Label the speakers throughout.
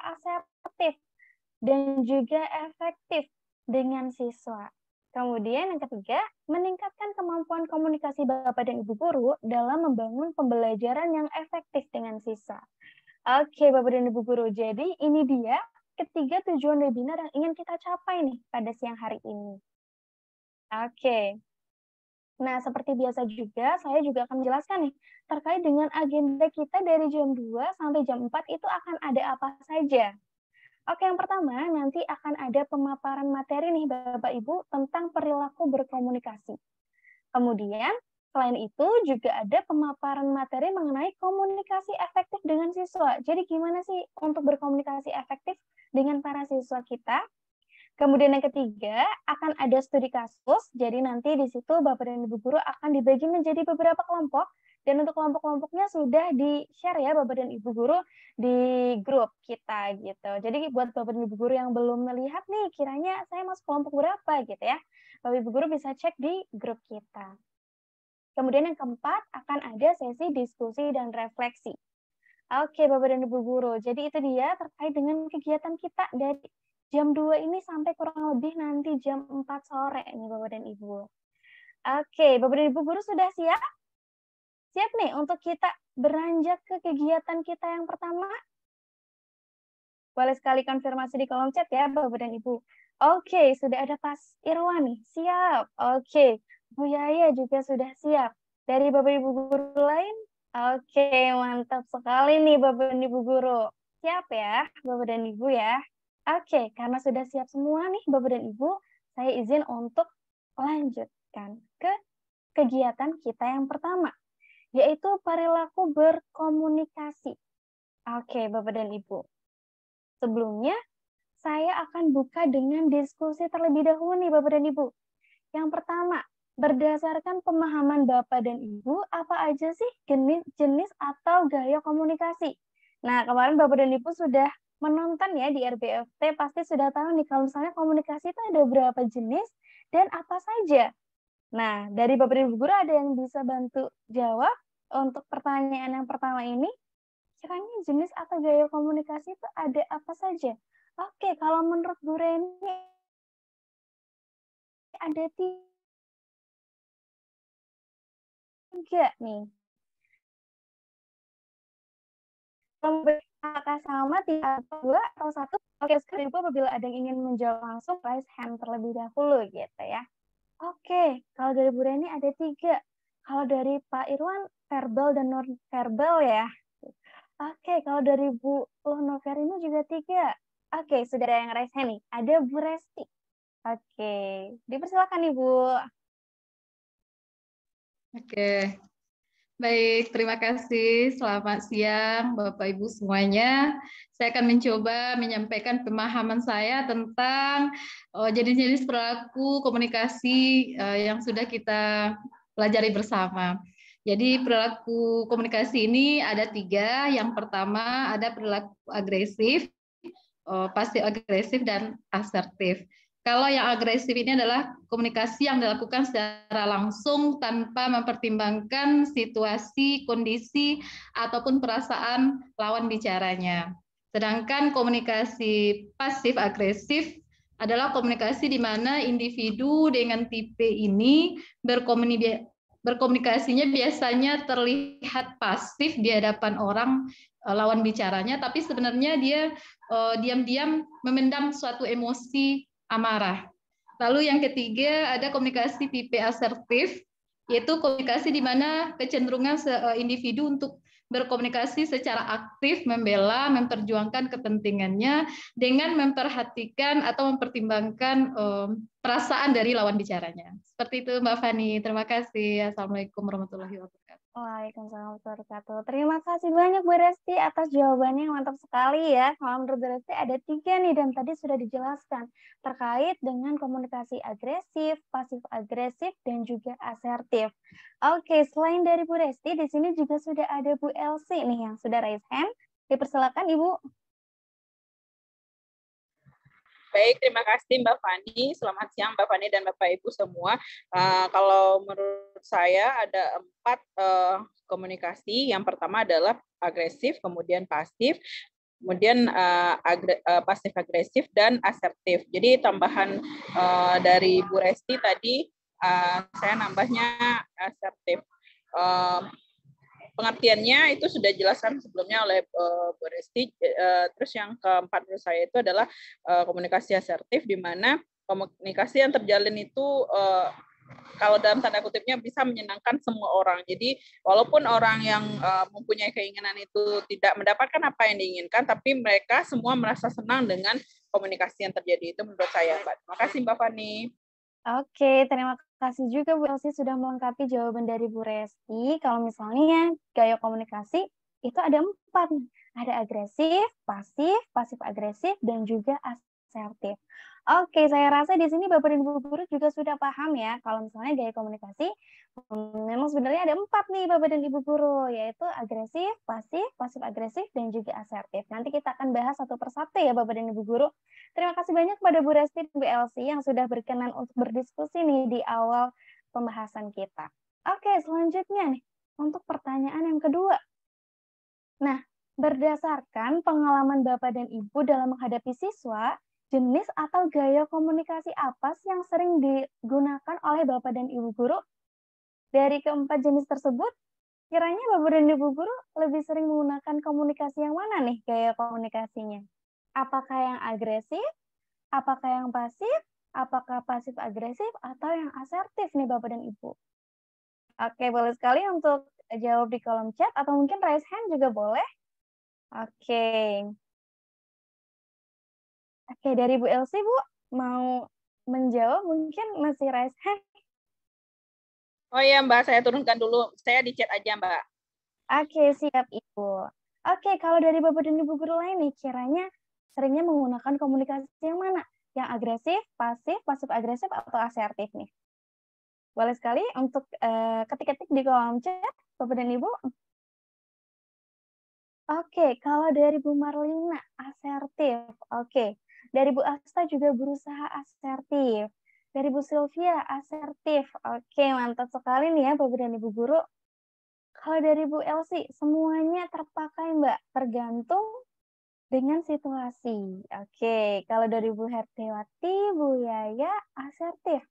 Speaker 1: asertif dan juga efektif dengan siswa. Kemudian yang ketiga, meningkatkan kemampuan komunikasi Bapak dan Ibu guru dalam membangun pembelajaran yang efektif dengan siswa. Oke, Bapak dan Ibu guru. Jadi ini dia ketiga tujuan webinar yang ingin kita capai nih pada siang hari ini. Oke. Nah, seperti biasa juga, saya juga akan menjelaskan nih, terkait dengan agenda kita dari jam 2 sampai jam 4 itu akan ada apa saja. Oke, yang pertama, nanti akan ada pemaparan materi nih Bapak Ibu tentang perilaku berkomunikasi. Kemudian, selain itu juga ada pemaparan materi mengenai komunikasi efektif dengan siswa. Jadi gimana sih untuk berkomunikasi efektif dengan para siswa kita? Kemudian yang ketiga, akan ada studi kasus. Jadi nanti di situ Bapak dan Ibu guru akan dibagi menjadi beberapa kelompok. Dan untuk kelompok-kelompoknya sudah di-share ya Bapak dan Ibu guru di grup kita gitu. Jadi buat Bapak dan Ibu guru yang belum melihat nih, kiranya saya masuk kelompok berapa gitu ya. Bapak Ibu guru bisa cek di grup kita. Kemudian yang keempat, akan ada sesi diskusi dan refleksi. Oke, Bapak dan Ibu guru. Jadi itu dia terkait dengan kegiatan kita dari jam 2 ini sampai kurang lebih nanti jam 4 sore nih Bapak dan Ibu. Oke, Bapak dan Ibu guru sudah siap? Siap nih untuk kita beranjak ke kegiatan kita yang pertama? Boleh sekali konfirmasi di kolom chat ya Bapak dan Ibu. Oke, sudah ada Pas Irwan nih. Siap. Oke, Bu Yaya juga sudah siap. Dari Bapak Ibu guru lain? Oke, mantap sekali nih Bapak dan Ibu guru. Siap ya, Bapak dan Ibu ya. Oke, karena sudah siap semua nih Bapak dan Ibu, saya izin untuk lanjutkan ke kegiatan kita yang pertama, yaitu perilaku berkomunikasi. Oke, Bapak dan Ibu. Sebelumnya, saya akan buka dengan diskusi terlebih dahulu nih Bapak dan Ibu. Yang pertama, berdasarkan pemahaman Bapak dan Ibu, apa aja sih jenis atau gaya komunikasi? Nah, kemarin Bapak dan Ibu sudah menonton ya di RBFT, pasti sudah tahu nih kalau misalnya komunikasi itu ada berapa jenis dan apa saja. Nah, dari Bapak dan Ibu guru ada yang bisa bantu jawab untuk pertanyaan yang pertama ini? Kiranya jenis atau gaya komunikasi itu ada apa saja? Oke, kalau menurut Bu Reni ada tiga nih. Apakah sama, tiga, dua, atau satu? Oke, sekali Ibu apabila ada yang ingin menjawab langsung, raise hand terlebih dahulu gitu ya. Oke, kalau dari Bu Reni ada tiga. Kalau dari Pak Irwan, verbal dan non-verbal ya. Oke, kalau dari Bu Nover ini juga tiga. Oke, sudah ada yang raise hand nih. Ada Bu Resti. Oke, dipersilakan nih Bu.
Speaker 2: Oke, baik. Terima kasih. Selamat siang, Bapak Ibu semuanya. Saya akan mencoba menyampaikan pemahaman saya tentang jenis-jenis perilaku komunikasi yang sudah kita pelajari bersama. Jadi perilaku komunikasi ini ada tiga. Yang pertama ada perilaku agresif, pasif agresif, dan asertif. Kalau yang agresif ini adalah komunikasi yang dilakukan secara langsung tanpa mempertimbangkan situasi, kondisi, ataupun perasaan lawan bicaranya. Sedangkan komunikasi pasif agresif adalah komunikasi di mana individu dengan tipe ini berkomunikasinya biasanya terlihat pasif di hadapan orang lawan bicaranya, tapi sebenarnya dia diam-diam memendam suatu emosi amarah. Lalu yang ketiga ada komunikasi tipe asertif, yaitu komunikasi di mana kecenderungan individu untuk berkomunikasi secara aktif, membela, memperjuangkan kepentingannya dengan memperhatikan atau mempertimbangkan perasaan dari lawan bicaranya. Seperti itu Mbak Fani. Terima kasih. Assalamualaikum warahmatullahi wabarakatuh.
Speaker 1: Waalaikumsalam warahmatullahi wabarakatuh. Terima kasih banyak Bu Resti atas jawabannya yang mantap sekali ya. Kalau menurut Bu Resti ada tiga nih dan tadi sudah dijelaskan terkait dengan komunikasi agresif, pasif agresif, dan juga asertif. Oke, selain dari Bu Resti, di sini juga sudah ada Bu Elsie nih yang sudah raise hand. Dipersilakan Ibu.
Speaker 3: Baik, terima kasih Mbak Fani. Selamat siang Mbak Fani dan Bapak Ibu semua. Kalau menurut saya ada 4 komunikasi. Yang pertama adalah agresif, kemudian pasif, Kemudian pasif agresif dan asertif. Jadi tambahan dari Bu Resti tadi, saya nambahnya asertif. Pengertiannya itu sudah dijelaskan sebelumnya oleh Bu Resti. Terus yang keempat menurut saya itu adalah komunikasi asertif, di mana komunikasi yang terjalin itu kalau dalam tanda kutipnya bisa menyenangkan semua orang. Jadi walaupun orang yang mempunyai keinginan itu tidak mendapatkan apa yang diinginkan, tapi mereka semua merasa senang dengan komunikasi yang terjadi. Itu menurut saya, Mbak. Terima kasih, Mbak Fani.
Speaker 1: Oke, terima kasih juga Bu Elsi sudah melengkapi jawaban dari Bu Resti. Kalau misalnya gaya komunikasi itu ada 4. Ada agresif, pasif agresif, dan juga asertif. Oke, saya rasa di sini Bapak dan Ibu guru juga sudah paham ya, kalau misalnya gaya komunikasi memang sebenarnya ada 4 nih Bapak dan Ibu guru, yaitu agresif, pasif agresif, dan juga asertif. Nanti kita akan bahas satu persatu ya Bapak dan Ibu guru. Terima kasih banyak kepada Bu Resti dan Bu Elsi yang sudah berkenan untuk berdiskusi nih di awal pembahasan kita. Oke, selanjutnya nih, untuk pertanyaan yang kedua. Nah, berdasarkan pengalaman Bapak dan Ibu dalam menghadapi siswa, jenis atau gaya komunikasi apa sih yang sering digunakan oleh Bapak dan Ibu guru? Dari keempat jenis tersebut, kiranya Bapak dan Ibu guru lebih sering menggunakan komunikasi yang mana nih gaya komunikasinya? Apakah yang agresif? Apakah yang pasif? Apakah pasif agresif? Atau yang asertif nih Bapak dan Ibu? Oke, boleh sekali untuk jawab di kolom chat atau mungkin raise hand juga boleh. Oke. Oke, dari Bu Elsi, Bu, mau menjawab mungkin masih raise hand?
Speaker 3: Oh iya, Mbak, saya turunkan dulu. Saya di chat aja, Mbak.
Speaker 1: Oke, siap, Ibu. Oke, kalau dari Bapak dan Ibu guru lain nih, kiranya seringnya menggunakan komunikasi yang mana? Yang agresif, pasif agresif, atau asertif nih? Boleh sekali untuk ketik-ketik di kolom chat, Bapak dan Ibu. Oke, kalau dari Bu Marlina, asertif. Oke, dari Bu Asta juga berusaha asertif. Dari Bu Sylvia, asertif. Oke, mantap sekali nih ya Bapak dan Ibu guru. Kalau dari Bu Elsi, semuanya terpakai Mbak, tergantung dengan situasi. Oke, kalau dari Bu Hertiwati, Bu Yaya, asertif.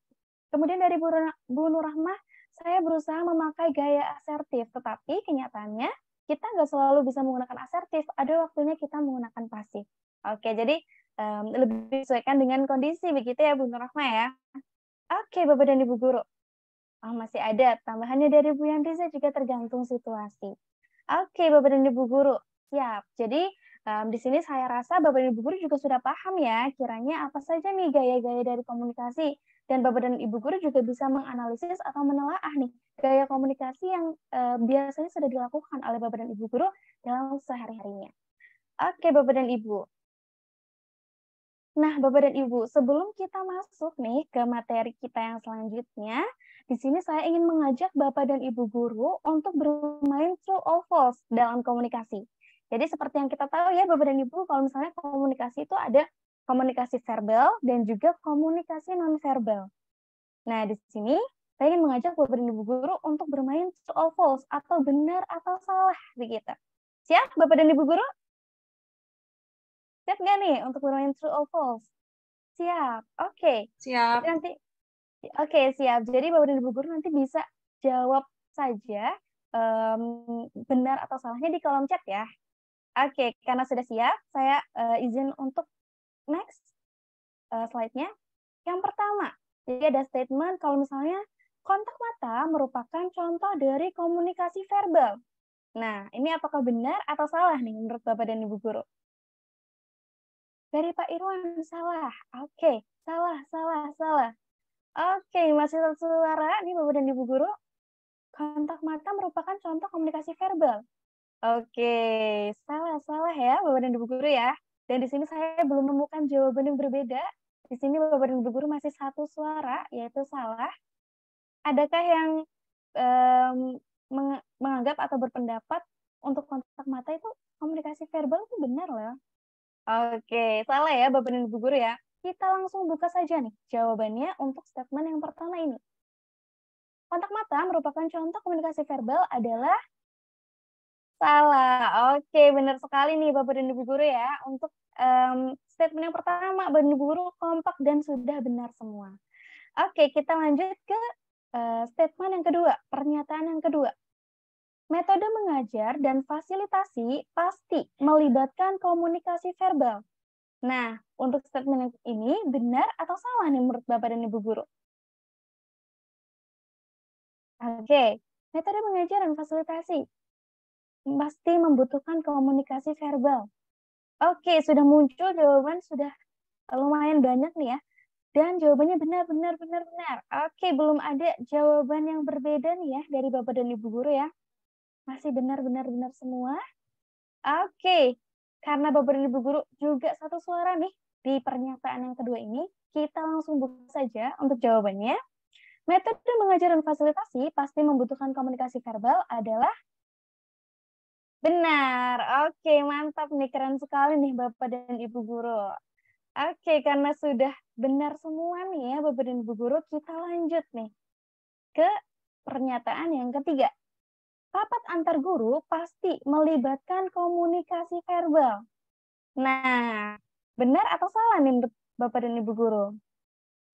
Speaker 1: Kemudian dari Bu Nurrahmah, saya berusaha memakai gaya asertif, tetapi kenyataannya kita nggak selalu bisa menggunakan asertif, ada waktunya kita menggunakan pasif. Oke, jadi lebih disesuaikan dengan kondisi, begitu ya Bu Nurrahmah ya. Oke, Bapak dan Ibu guru. Oh, masih ada, tambahannya dari Bu Yandriza juga tergantung situasi. Oke, Bapak dan Ibu guru, siap. Jadi di sini saya rasa Bapak dan Ibu guru juga sudah paham ya, kiranya apa saja nih gaya-gaya dari komunikasi. Dan Bapak dan Ibu guru juga bisa menganalisis atau menelaah nih gaya komunikasi yang biasanya sudah dilakukan oleh Bapak dan Ibu guru dalam sehari-harinya. Oke, Bapak dan Ibu. Nah, Bapak dan Ibu, sebelum kita masuk nih ke materi kita yang selanjutnya, di sini saya ingin mengajak Bapak dan Ibu guru untuk bermain true or false dalam komunikasi. Jadi seperti yang kita tahu ya Bapak dan Ibu, kalau misalnya komunikasi itu ada komunikasi verbal dan juga komunikasi non-verbal. Nah, di sini saya ingin mengajak Bapak dan Ibu guru untuk bermain true or false atau benar atau salah begitu. Siap Bapak dan Ibu guru? Siap nggak nih untuk bermain true or false? Siap. Oke.
Speaker 2: Siap.
Speaker 1: Nanti Oke, siap. Jadi Bapak dan Ibu guru nanti bisa jawab saja benar atau salahnya di kolom chat ya. Oke, karena sudah siap, saya izin untuk next slide-nya. Yang pertama, jadi ada statement kalau misalnya kontak mata merupakan contoh dari komunikasi verbal. Nah, ini apakah benar atau salah nih menurut Bapak dan Ibu guru? Dari Pak Irwan, salah. Oke, salah. Oke, masih satu suara nih Bapak dan Ibu guru. Kontak mata merupakan contoh komunikasi verbal. Oke, salah ya Bapak dan Ibu guru ya. Dan di sini saya belum menemukan jawaban yang berbeda. Di sini Bapak dan Ibu guru masih satu suara, yaitu salah. Adakah yang menganggap atau berpendapat untuk kontak mata itu komunikasi verbal itu benar loh? Oke, salah ya Bapak dan Ibu guru ya. Kita langsung buka saja nih jawabannya untuk statement yang pertama ini. Kontak mata merupakan contoh komunikasi verbal adalah Salah. Oke, benar sekali nih Bapak dan Ibu Guru ya. Untuk statement yang pertama, Bapak dan Ibu Guru kompak dan sudah benar semua. Oke, kita lanjut ke statement yang kedua, pernyataan yang kedua. Metode mengajar dan fasilitasi pasti melibatkan komunikasi verbal. Nah, untuk statement ini benar atau salah nih menurut Bapak dan Ibu Guru? Oke, metode mengajar dan fasilitasi pasti membutuhkan komunikasi verbal. Oke, sudah muncul jawaban, sudah lumayan banyak nih ya. Dan jawabannya benar. Oke, belum ada jawaban yang berbeda nih ya dari Bapak dan Ibu Guru ya. Masih benar semua. Oke, karena Bapak dan Ibu Guru juga satu suara nih di pernyataan yang kedua ini, kita langsung buka saja untuk jawabannya. Metode mengajar dan fasilitasi pasti membutuhkan komunikasi verbal adalah benar. Oke, mantap nih, keren sekali nih Bapak dan Ibu Guru. Oke, karena sudah benar semua nih ya Bapak dan Ibu Guru, kita lanjut nih ke pernyataan yang ketiga. Rapat antar guru pasti melibatkan komunikasi verbal. Nah, benar atau salah nih menurut Bapak dan Ibu Guru?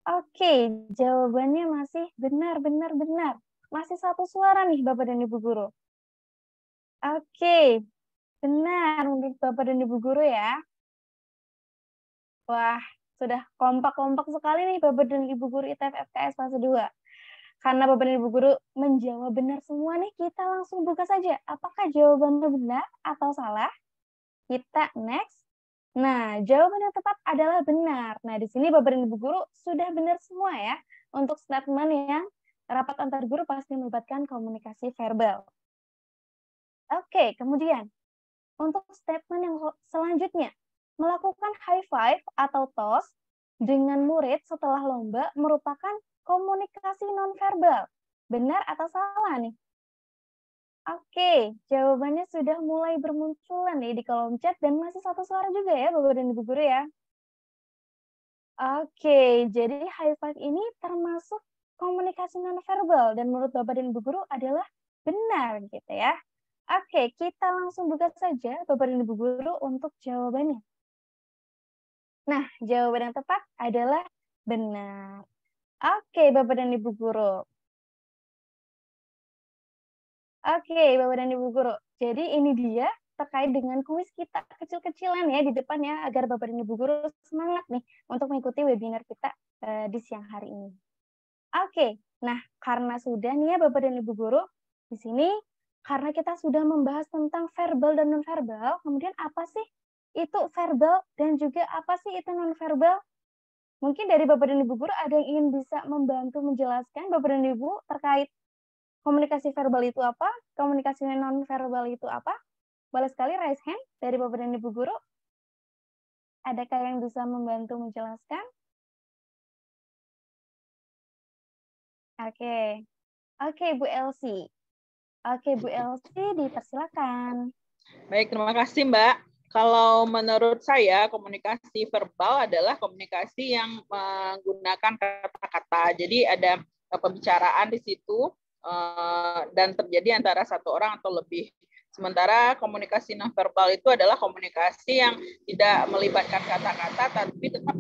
Speaker 1: Oke, jawabannya masih benar. Masih satu suara nih Bapak dan Ibu Guru. Oke, benar menurut Bapak dan Ibu Guru ya. Wah, sudah kompak sekali nih Bapak dan Ibu Guru ITF FKS fase 2. Karena Bapak dan Ibu Guru menjawab benar semua nih, kita langsung buka saja. Apakah jawabannya benar atau salah? Kita next. Nah, jawaban yang tepat adalah benar. Nah, di sini Bapak dan Ibu Guru sudah benar semua ya untuk statement yang rapat antar guru pasti melibatkan komunikasi verbal. Oke, kemudian untuk statement yang selanjutnya, melakukan high five atau toast dengan murid setelah lomba merupakan komunikasi nonverbal. Benar atau salah nih? Oke, jawabannya sudah mulai bermunculan nih di kolom chat dan masih satu suara juga ya Bapak dan Ibu Guru ya. Oke, jadi high five ini termasuk komunikasi nonverbal dan menurut Bapak dan Ibu Guru adalah benar gitu ya. Oke, kita langsung buka saja Bapak dan Ibu Guru untuk jawabannya. Nah, jawaban yang tepat adalah benar. Oke, Bapak dan Ibu Guru. Oke, Bapak dan Ibu Guru. Jadi ini dia terkait dengan kuis kita kecil-kecilan ya di depan ya, agar Bapak dan Ibu Guru semangat nih untuk mengikuti webinar kita di siang hari ini. Oke, nah karena sudah nih ya Bapak dan Ibu Guru, di sini karena kita sudah membahas tentang verbal dan nonverbal, kemudian apa sih itu verbal dan juga apa sih itu nonverbal? Mungkin dari Bapak dan Ibu Guru ada yang ingin bisa membantu menjelaskan Bapak dan Ibu terkait komunikasi verbal itu apa? Komunikasi nonverbal itu apa? Boleh sekali raise hand dari Bapak dan Ibu Guru. Adakah yang bisa membantu menjelaskan? Oke, Bu Elsie. Oke, Bu Elsie, dipersilakan.
Speaker 3: Baik, terima kasih Mbak. Kalau menurut saya, komunikasi verbal adalah komunikasi yang menggunakan kata-kata. Jadi ada pembicaraan di situ dan terjadi antara satu orang atau lebih. Sementara komunikasi nonverbal itu adalah komunikasi yang tidak melibatkan kata-kata, tapi tetap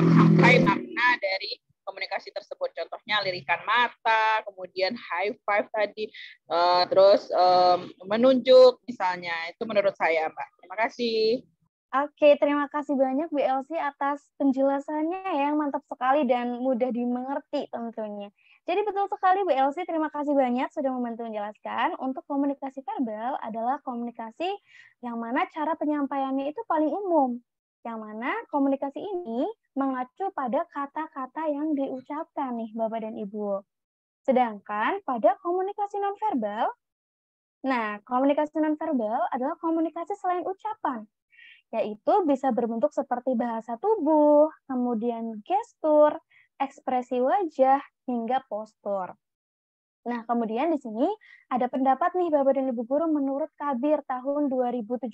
Speaker 3: sampai makna dari komunikasi tersebut. Contohnya lirikan mata, kemudian high five tadi, terus menunjuk misalnya. Itu menurut saya, Mbak. Terima kasih.
Speaker 1: Oke, terima kasih banyak Bu Elsie atas penjelasannya yang mantap sekali dan mudah dimengerti tentunya. Jadi betul sekali Bu Elsie, terima kasih banyak sudah membantu menjelaskan. Untuk komunikasi verbal adalah komunikasi yang mana cara penyampaiannya itu paling umum. Yang mana komunikasi ini mengacu pada kata-kata yang diucapkan nih Bapak dan Ibu. Sedangkan pada komunikasi nonverbal, nah komunikasi nonverbal adalah komunikasi selain ucapan, yaitu bisa berbentuk seperti bahasa tubuh, kemudian gestur, ekspresi wajah, hingga postur. Nah, kemudian di sini ada pendapat nih Bapak dan Ibu Guru menurut Kabir tahun 2017,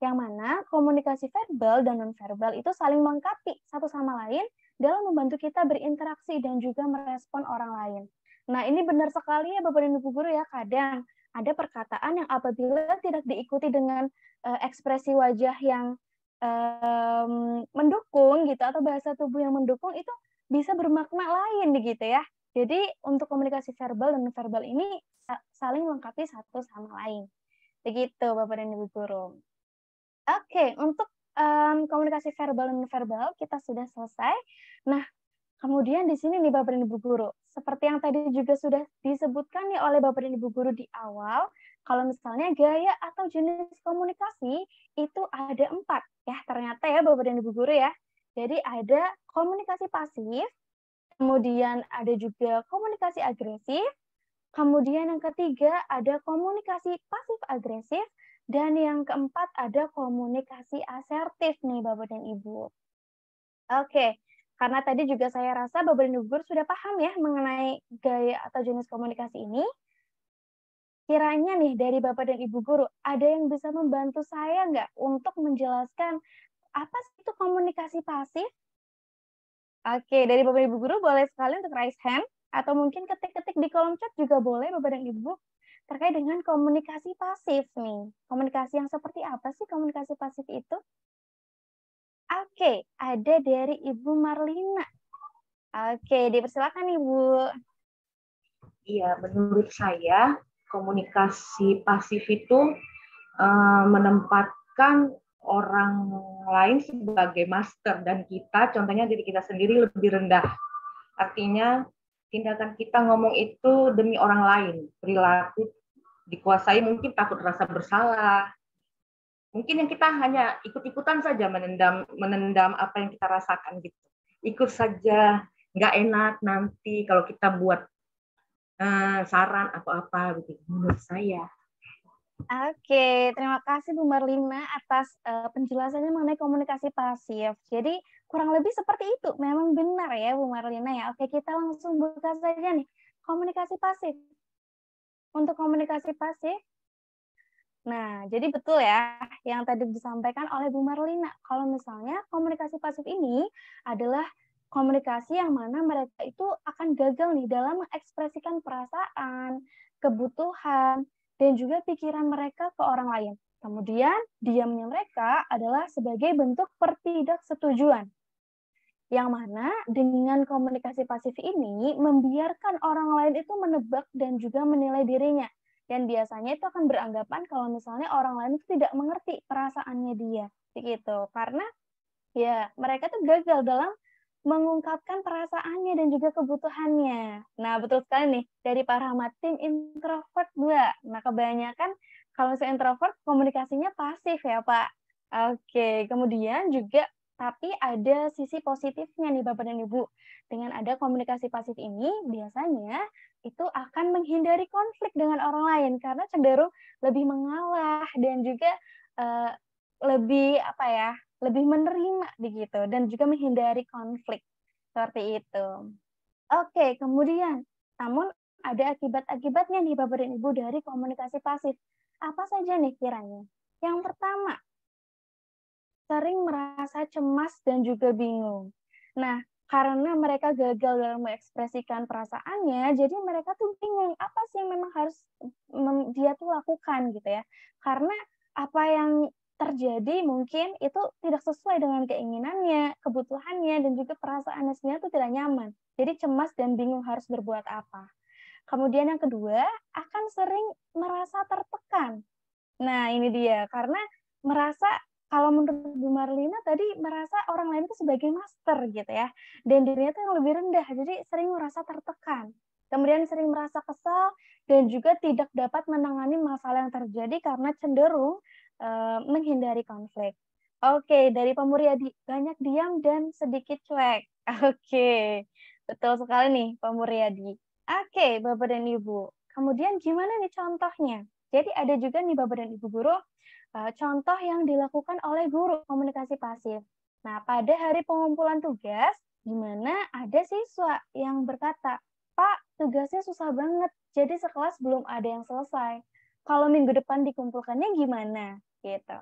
Speaker 1: yang mana komunikasi verbal dan nonverbal itu saling melengkapi satu sama lain dalam membantu kita berinteraksi dan juga merespon orang lain. Nah, ini benar sekali ya Bapak dan Ibu Guru ya, kadang ada perkataan yang apabila tidak diikuti dengan ekspresi wajah yang mendukung gitu atau bahasa tubuh yang mendukung itu bisa bermakna lain gitu ya. Jadi untuk komunikasi verbal dan non-verbal ini saling melengkapi satu sama lain. Begitu Bapak dan Ibu guru. Oke, untuk komunikasi verbal dan non-verbal kita sudah selesai. Nah, kemudian di sini nih Bapak dan Ibu guru, seperti yang tadi juga sudah disebutkan nih oleh Bapak dan Ibu guru di awal, kalau misalnya gaya atau jenis komunikasi itu ada 4 ya ternyata ya Bapak dan Ibu guru ya. Jadi ada komunikasi pasif, kemudian ada juga komunikasi agresif, kemudian yang ketiga ada komunikasi pasif agresif, dan yang keempat ada komunikasi asertif nih Bapak dan Ibu. Oke, karena tadi juga saya rasa Bapak dan Ibu guru sudah paham ya mengenai gaya atau jenis komunikasi ini. Kiranya nih dari Bapak dan Ibu guru, ada yang bisa membantu saya nggak untuk menjelaskan apa sih itu komunikasi pasif? Oke, dari Bapak dan Ibu guru boleh sekali untuk raise hand, atau mungkin ketik-ketik di kolom chat juga boleh Bapak dan Ibu, terkait dengan komunikasi pasif nih. Komunikasi yang seperti apa sih komunikasi pasif itu? Oke, ada dari Ibu Marlina. Oke, dipersilakan Ibu.
Speaker 4: Iya, menurut saya komunikasi pasif itu menempatkan orang lain sebagai master dan kita, contohnya diri kita sendiri lebih rendah. Artinya tindakan kita ngomong itu demi orang lain, perilaku dikuasai mungkin takut rasa bersalah. Mungkin yang kita hanya ikut-ikutan saja menendam apa yang kita rasakan gitu. Ikut saja, nggak enak nanti kalau kita buat saran atau apa gitu menurut saya.
Speaker 1: Oke, terima kasih Bu Marlina atas penjelasannya mengenai komunikasi pasif. Jadi kurang lebih seperti itu. Memang benar ya Bu Marlina ya. Oke, kita langsung buka saja nih. Komunikasi pasif. Untuk komunikasi pasif, nah jadi betul ya yang tadi disampaikan oleh Bu Marlina. Kalau misalnya komunikasi pasif ini adalah komunikasi yang mana mereka itu akan gagal nih dalam mengekspresikan perasaan, kebutuhan, dan juga pikiran mereka ke orang lain. Kemudian, diamnya mereka adalah sebagai bentuk ketidaksetujuan. Yang mana dengan komunikasi pasif ini membiarkan orang lain itu menebak dan juga menilai dirinya. Dan biasanya itu akan beranggapan kalau misalnya orang lain itu tidak mengerti perasaannya dia. Begitu. Karena ya mereka tuh gagal dalam mengungkapkan perasaannya dan juga kebutuhannya. Nah, betul sekali nih, dari para tim introvert 2. Nah, kebanyakan kalau misalnya introvert, komunikasinya pasif ya, Pak. Oke, kemudian juga, tapi ada sisi positifnya nih, Bapak dan Ibu. Dengan ada komunikasi pasif ini, biasanya itu akan menghindari konflik dengan orang lain, karena cenderung lebih mengalah dan juga lebih lebih menerima begitu dan juga menghindari konflik seperti itu. Oke, kemudian namun ada akibat-akibatnya nih Bapak dan Ibu dari komunikasi pasif. Apa saja nih kiranya? Yang pertama, sering merasa cemas dan juga bingung. Nah, karena mereka gagal dalam mengekspresikan perasaannya, jadi mereka tuh bingung apa sih yang memang harus dia tuh lakukan gitu ya. Karena apa yang terjadi mungkin itu tidak sesuai dengan keinginannya, kebutuhannya, dan juga perasaannya sendiri itu tidak nyaman. Jadi cemas dan bingung harus berbuat apa. Kemudian yang kedua, akan sering merasa tertekan. Nah, ini dia. Karena merasa, kalau menurut Bu Marlina tadi, merasa orang lain itu sebagai master gitu ya. Dan dirinya itu yang lebih rendah, jadi sering merasa tertekan. Kemudian sering merasa kesal dan juga tidak dapat menangani masalah yang terjadi karena cenderung menghindari konflik. Oke, dari Pak Muryadi, banyak diam dan sedikit cuek. Oke, betul sekali nih Pak Muryadi. Oke, Bapak dan Ibu. Kemudian gimana nih contohnya? Jadi ada juga nih Bapak dan Ibu guru, contoh yang dilakukan oleh guru komunikasi pasif. Nah, pada hari pengumpulan tugas, di mana ada siswa yang berkata, Pak, tugasnya susah banget, jadi sekelas belum ada yang selesai. Kalau minggu depan dikumpulkannya gimana? Gitu.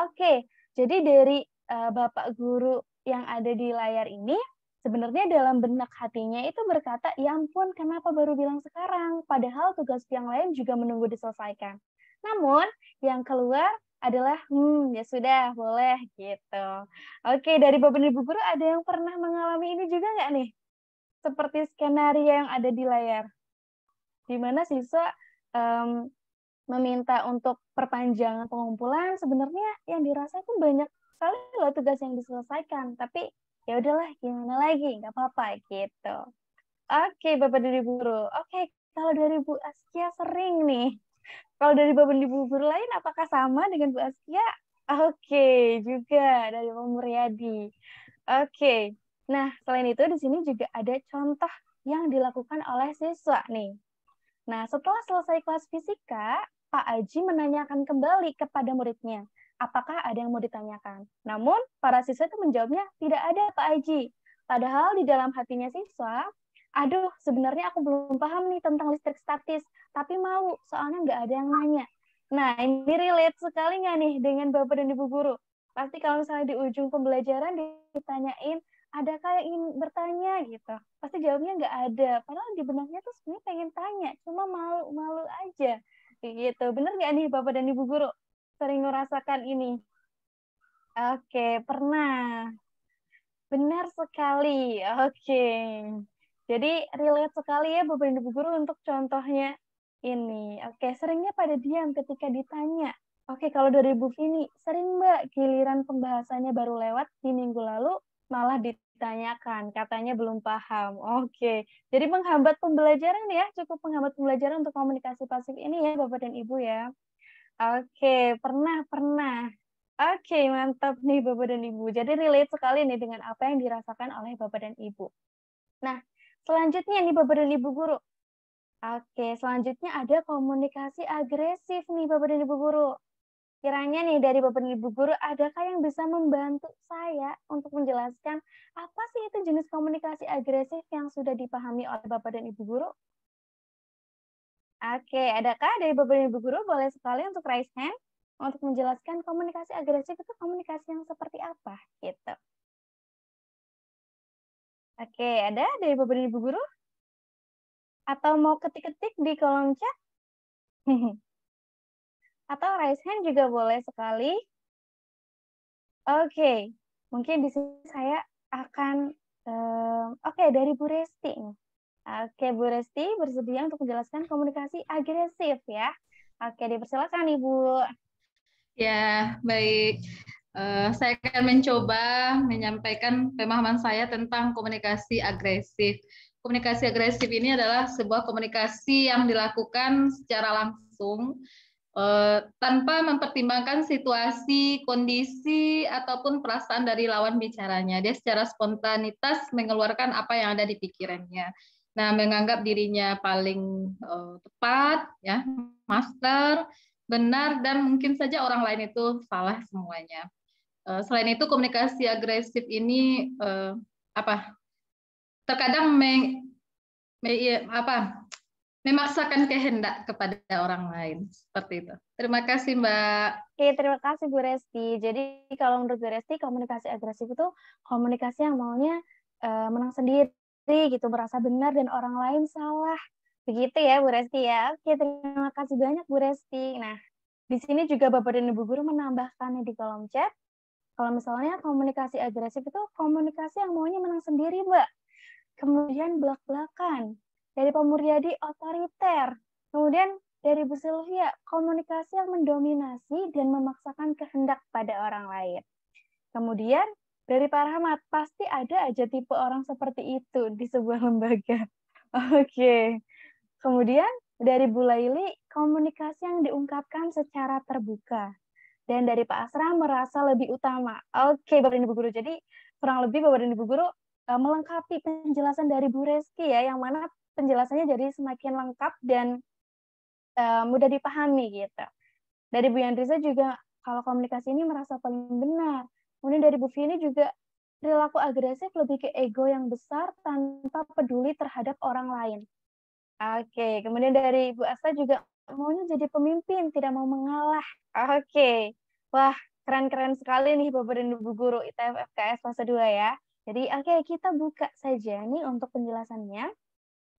Speaker 1: Oke, jadi dari Bapak guru yang ada di layar ini, Sebenarnya dalam benak hatinya itu berkata, ya ampun kenapa baru bilang sekarang, padahal tugas yang lain juga menunggu diselesaikan. Namun yang keluar adalah, ya sudah, boleh gitu. Oke, dari Bapak dan Ibu Guru ada yang pernah mengalami ini juga nggak nih? Seperti skenario yang ada di layar, di mana siswa meminta untuk perpanjangan pengumpulan, sebenarnya yang dirasa itu banyak sekali loh tugas yang diselesaikan, tapi ya udahlah gimana lagi, nggak apa-apa gitu. Oke, Bapak dan Ibu Guru. Oke, kalau dari Bu Askia sering nih. Kalau dari Bapak dan Ibu Guru lain, apakah sama dengan Bu Askia? Oke, juga dari Pak Muryadi. Oke. Nah, selain itu di sini juga ada contoh yang dilakukan oleh siswa nih. Nah, setelah selesai kelas fisika, Pak Aji menanyakan kembali kepada muridnya, apakah ada yang mau ditanyakan? Namun, para siswa itu menjawabnya, tidak ada Pak Aji. Padahal di dalam hatinya siswa, aduh, sebenarnya aku belum paham nih tentang listrik statis, tapi mau, soalnya nggak ada yang nanya. Nah, ini relate sekali nggak nih dengan Bapak dan Ibu Guru? Pasti kalau misalnya di ujung pembelajaran ditanyain, adakah yang ingin bertanya gitu? Pasti jawabnya nggak ada. Padahal di benaknya tuh sebenarnya pengen tanya, cuma malu-malu aja. Gitu. Bener nggak nih Bapak dan Ibu Guru? Sering merasakan ini? Oke, pernah. Benar sekali. Oke. Jadi relate sekali ya Bapak dan Ibu Guru untuk contohnya ini. Oke, seringnya pada diam ketika ditanya. Oke, kalau dari Bu Vini, sering Mbak giliran pembahasannya baru lewat di minggu lalu malah ditanyakan, katanya belum paham. Oke, jadi menghambat pembelajaran ya, cukup menghambat pembelajaran untuk komunikasi pasif ini ya Bapak dan Ibu ya. Oke, pernah. Oke, mantap nih Bapak dan Ibu. Jadi relate sekali nih dengan apa yang dirasakan oleh Bapak dan Ibu. Nah, selanjutnya nih Bapak dan Ibu Guru. Oke, selanjutnya ada komunikasi agresif nih Bapak dan Ibu Guru. Kiranya nih dari Bapak dan Ibu Guru, adakah yang bisa membantu saya untuk menjelaskan apa sih itu jenis komunikasi agresif yang sudah dipahami oleh Bapak dan Ibu Guru? Oke, adakah dari Bapak dan Ibu Guru boleh sekali untuk raise hand untuk menjelaskan komunikasi agresif itu komunikasi yang seperti apa gitu. Oke, ada dari Bapak dan Ibu Guru? Atau mau ketik-ketik di kolom chat? Atau raise hand juga boleh sekali. Oke, mungkin di sini saya akan, oke dari Bu Resti. Oke, Bu Resti bersedia untuk menjelaskan komunikasi agresif ya. Oke, dipersilakan Ibu.
Speaker 2: Ya, baik. Saya akan mencoba menyampaikan pemahaman saya tentang komunikasi agresif. Komunikasi agresif ini adalah sebuah komunikasi yang dilakukan secara langsung tanpa mempertimbangkan situasi, kondisi, ataupun perasaan dari lawan bicaranya. Dia secara spontanitas mengeluarkan apa yang ada di pikirannya. Nah, menganggap dirinya paling tepat, ya, master, benar, dan mungkin saja orang lain itu salah semuanya. Selain itu, komunikasi agresif ini terkadang memaksakan kehendak kepada orang lain, seperti itu. Terima kasih, Mbak.
Speaker 1: Oke, terima kasih Bu Resti. Jadi kalau menurut Bu Resti, komunikasi agresif itu komunikasi yang maunya menang sendiri, gitu, merasa benar dan orang lain salah. Begitu ya Bu Resti ya. Oke, terima kasih banyak Bu Resti. Nah, di sini juga Bapak dan Ibu Guru menambahkan di kolom chat, kalau misalnya komunikasi agresif itu komunikasi yang maunya menang sendiri, Mbak. Kemudian belak-belakan. Dari Pak Muryadi, otoriter. Kemudian dari Bu Sylvia, komunikasi yang mendominasi dan memaksakan kehendak pada orang lain. Kemudian dari Pak Rahmat, pasti ada aja tipe orang seperti itu di sebuah lembaga. Oke. Kemudian dari Bu Laili, komunikasi yang diungkapkan secara terbuka. Dan dari Pak Asra, merasa lebih utama. Oke, Bapak dan Ibu Guru. Jadi kurang lebih Bapak dan Ibu Guru melengkapi penjelasan dari Bu Reski ya, yang mana penjelasannya jadi semakin lengkap dan mudah dipahami gitu. Dari Bu Yandrisa juga kalau komunikasi ini merasa paling benar. Kemudian dari Bu Vini juga perilaku agresif lebih ke ego yang besar tanpa peduli terhadap orang lain. Oke, kemudian dari Bu Asta juga maunya jadi pemimpin, tidak mau mengalah. Oke, wah keren-keren sekali nih Bapak dan Ibu Guru ITF FKS fase 2 ya. Jadi oke, kita buka saja nih untuk penjelasannya.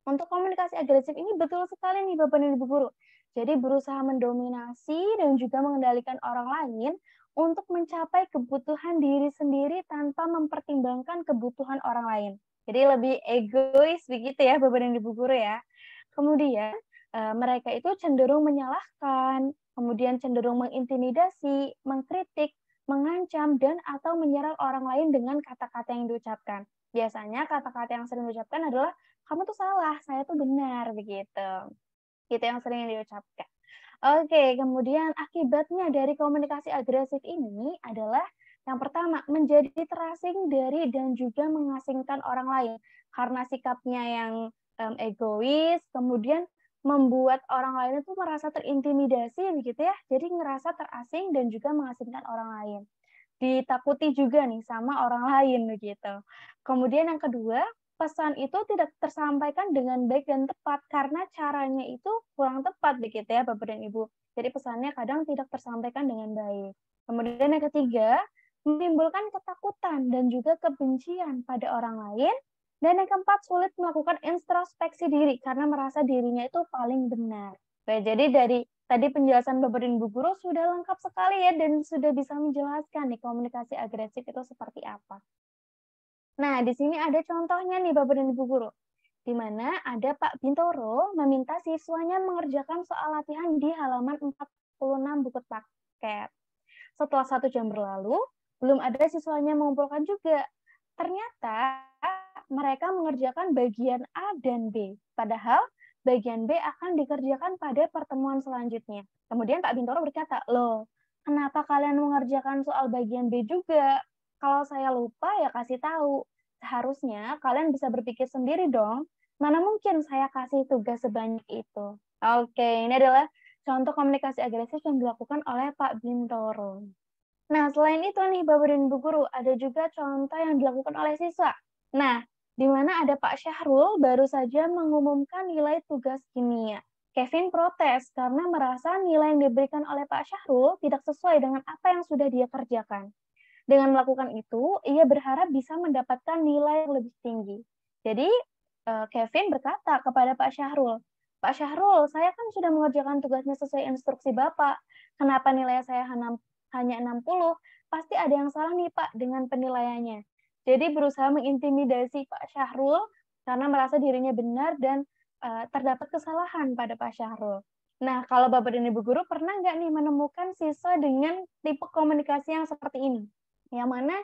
Speaker 1: Untuk komunikasi agresif ini betul sekali nih Bapak dan Ibu guru. Jadi berusaha mendominasi dan juga mengendalikan orang lain untuk mencapai kebutuhan diri sendiri tanpa mempertimbangkan kebutuhan orang lain. Jadi lebih egois begitu ya Bapak dan Ibu guru ya. Kemudian mereka itu cenderung menyalahkan, kemudian cenderung mengintimidasi, mengkritik, mengancam, dan atau menyerang orang lain dengan kata-kata yang diucapkan. Biasanya kata-kata yang sering diucapkan adalah kamu tuh salah, saya tuh benar, begitu. Itu yang sering diucapkan. Oke, kemudian akibatnya dari komunikasi agresif ini adalah yang pertama, menjadi terasing dari dan juga mengasingkan orang lain. Karena sikapnya yang egois, kemudian membuat orang lain itu merasa terintimidasi, begitu ya. Jadi ngerasa terasing dan juga mengasingkan orang lain. Ditakuti juga nih sama orang lain, begitu. Kemudian yang kedua, pesan itu tidak tersampaikan dengan baik dan tepat karena caranya itu kurang tepat begitu ya Bapak dan Ibu. Jadi pesannya kadang tidak tersampaikan dengan baik. Kemudian yang ketiga, menimbulkan ketakutan dan juga kebencian pada orang lain. Dan yang keempat, sulit melakukan introspeksi diri karena merasa dirinya itu paling benar. Baik, jadi dari tadi penjelasan Bapak dan Ibu guru sudah lengkap sekali ya dan sudah bisa menjelaskan nih komunikasi agresif itu seperti apa. Nah, di sini ada contohnya nih Bapak dan Ibu guru, di mana ada Pak Bintoro meminta siswanya mengerjakan soal latihan di halaman 46 buku paket. Setelah 1 jam berlalu, belum ada siswanya mengumpulkan juga. Ternyata mereka mengerjakan bagian A dan B, padahal bagian B akan dikerjakan pada pertemuan selanjutnya. Kemudian Pak Bintoro berkata, loh, kenapa kalian mengerjakan soal bagian B juga? Kalau saya lupa ya kasih tahu. Seharusnya kalian bisa berpikir sendiri dong. Mana mungkin saya kasih tugas sebanyak itu. Oke, ini adalah contoh komunikasi agresif yang dilakukan oleh Pak Bintoro. Nah, selain itu nih, Bapak dan Ibu guru, ada juga contoh yang dilakukan oleh siswa. Nah, di mana ada Pak Syahrul baru saja mengumumkan nilai tugas kimia. Kevin protes karena merasa nilai yang diberikan oleh Pak Syahrul tidak sesuai dengan apa yang sudah dia kerjakan. Dengan melakukan itu, ia berharap bisa mendapatkan nilai yang lebih tinggi. Jadi, Kevin berkata kepada Pak Syahrul, Pak Syahrul, saya kan sudah mengerjakan tugasnya sesuai instruksi Bapak. Kenapa nilai saya hanya 60? Pasti ada yang salah nih Pak dengan penilaiannya. Jadi berusaha mengintimidasi Pak Syahrul karena merasa dirinya benar dan terdapat kesalahan pada Pak Syahrul. Nah, kalau Bapak dan Ibu guru pernah nggak nih menemukan siswa dengan tipe komunikasi yang seperti ini? Yang mana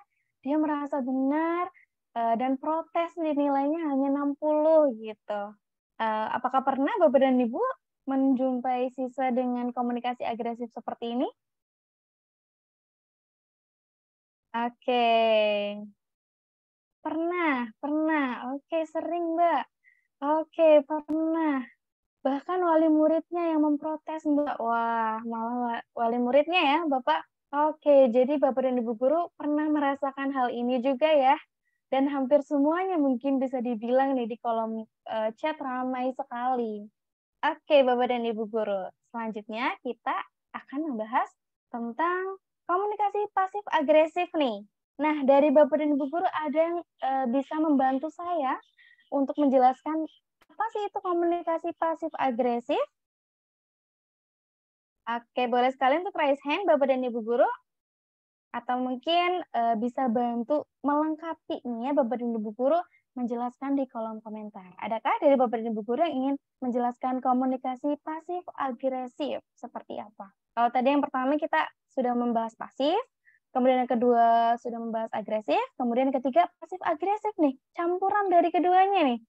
Speaker 1: dia merasa benar dan protes nih nilainya hanya 60 gitu. Apakah pernah Bapak dan Ibu menjumpai siswa dengan komunikasi agresif seperti ini? Oke. Pernah. Oke, sering, Mbak. Oke, pernah. Bahkan wali muridnya yang memprotes, Mbak. Wah, malah wali muridnya ya, Bapak. Oke, jadi Bapak dan Ibu guru pernah merasakan hal ini juga ya. Dan hampir semuanya mungkin bisa dibilang nih di kolom chat ramai sekali. Oke, Bapak dan Ibu guru. Selanjutnya kita akan membahas tentang komunikasi pasif agresif nih. Nah, dari Bapak dan Ibu guru ada yang bisa membantu saya untuk menjelaskan apa sih itu komunikasi pasif agresif? Oke, boleh sekali untuk raise hand Bapak dan Ibu guru. Atau mungkin bisa bantu melengkapi nih ya Bapak dan Ibu guru menjelaskan di kolom komentar. Adakah dari Bapak dan Ibu guru yang ingin menjelaskan komunikasi pasif agresif seperti apa? Kalau tadi yang pertama kita sudah membahas pasif, kemudian yang kedua sudah membahas agresif, kemudian yang ketiga pasif agresif nih, campuran dari keduanya nih.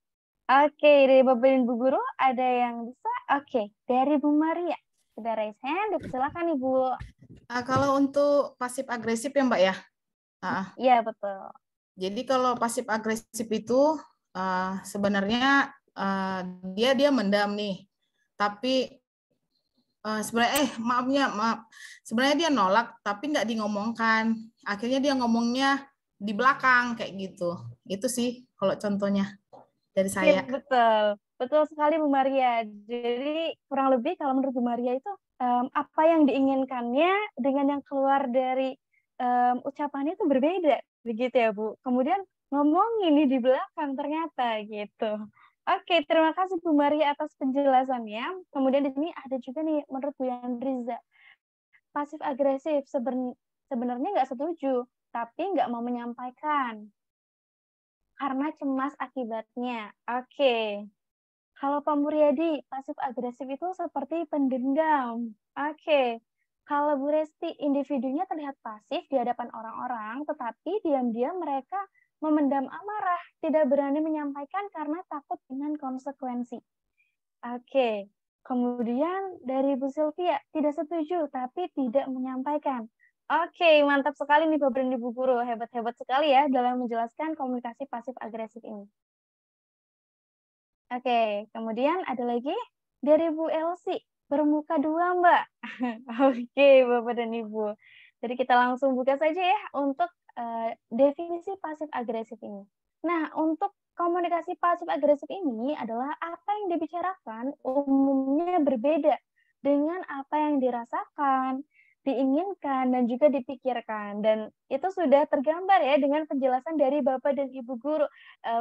Speaker 1: Oke, dari Bapak dan Ibu guru ada yang bisa? Oke, dari Bu Maria. Sudah raise hand, silakan Ibu.
Speaker 5: Kalau untuk pasif agresif ya Mbak ya?
Speaker 1: Iya, betul.
Speaker 5: Jadi kalau pasif agresif itu sebenarnya dia mendam nih, tapi sebenarnya maaf, sebenarnya dia nolak tapi nggak ngomongkan. Akhirnya dia ngomongnya di belakang kayak gitu. Itu sih kalau contohnya dari saya.
Speaker 1: Betul sekali Bu Maria. Jadi kurang lebih kalau menurut Bu Maria itu apa yang diinginkannya dengan yang keluar dari ucapannya itu berbeda Begitu ya, Bu. Kemudian ngomongin nih di belakang ternyata gitu. Oke, terima kasih Bu Maria atas penjelasannya. Kemudian di sini ada juga nih menurut Bu Yandriza, pasif agresif sebenarnya nggak setuju, tapi nggak mau menyampaikan karena cemas akibatnya. Oke. Kalau Pak Muryadi, pasif agresif itu seperti pendendam. Oke. Kalau Bu Resti, individunya terlihat pasif di hadapan orang-orang, tetapi diam-diam mereka memendam amarah, tidak berani menyampaikan karena takut dengan konsekuensi. Oke. Kemudian dari Bu Sylvia, tidak setuju, tapi tidak menyampaikan. Oke, mantap sekali nih Bapak dan Ibu Guru. Hebat-hebat sekali ya dalam menjelaskan komunikasi pasif agresif ini. Oke, kemudian ada lagi dari Bu Elsi, bermuka dua, Mbak. Oke, Bapak dan Ibu. Jadi kita langsung buka saja ya untuk definisi pasif agresif ini. Nah, untuk komunikasi pasif agresif ini adalah apa yang dibicarakan umumnya berbeda dengan apa yang dirasakan, diinginkan, dan juga dipikirkan. Dan itu sudah tergambar ya dengan penjelasan dari Bapak dan Ibu Guru,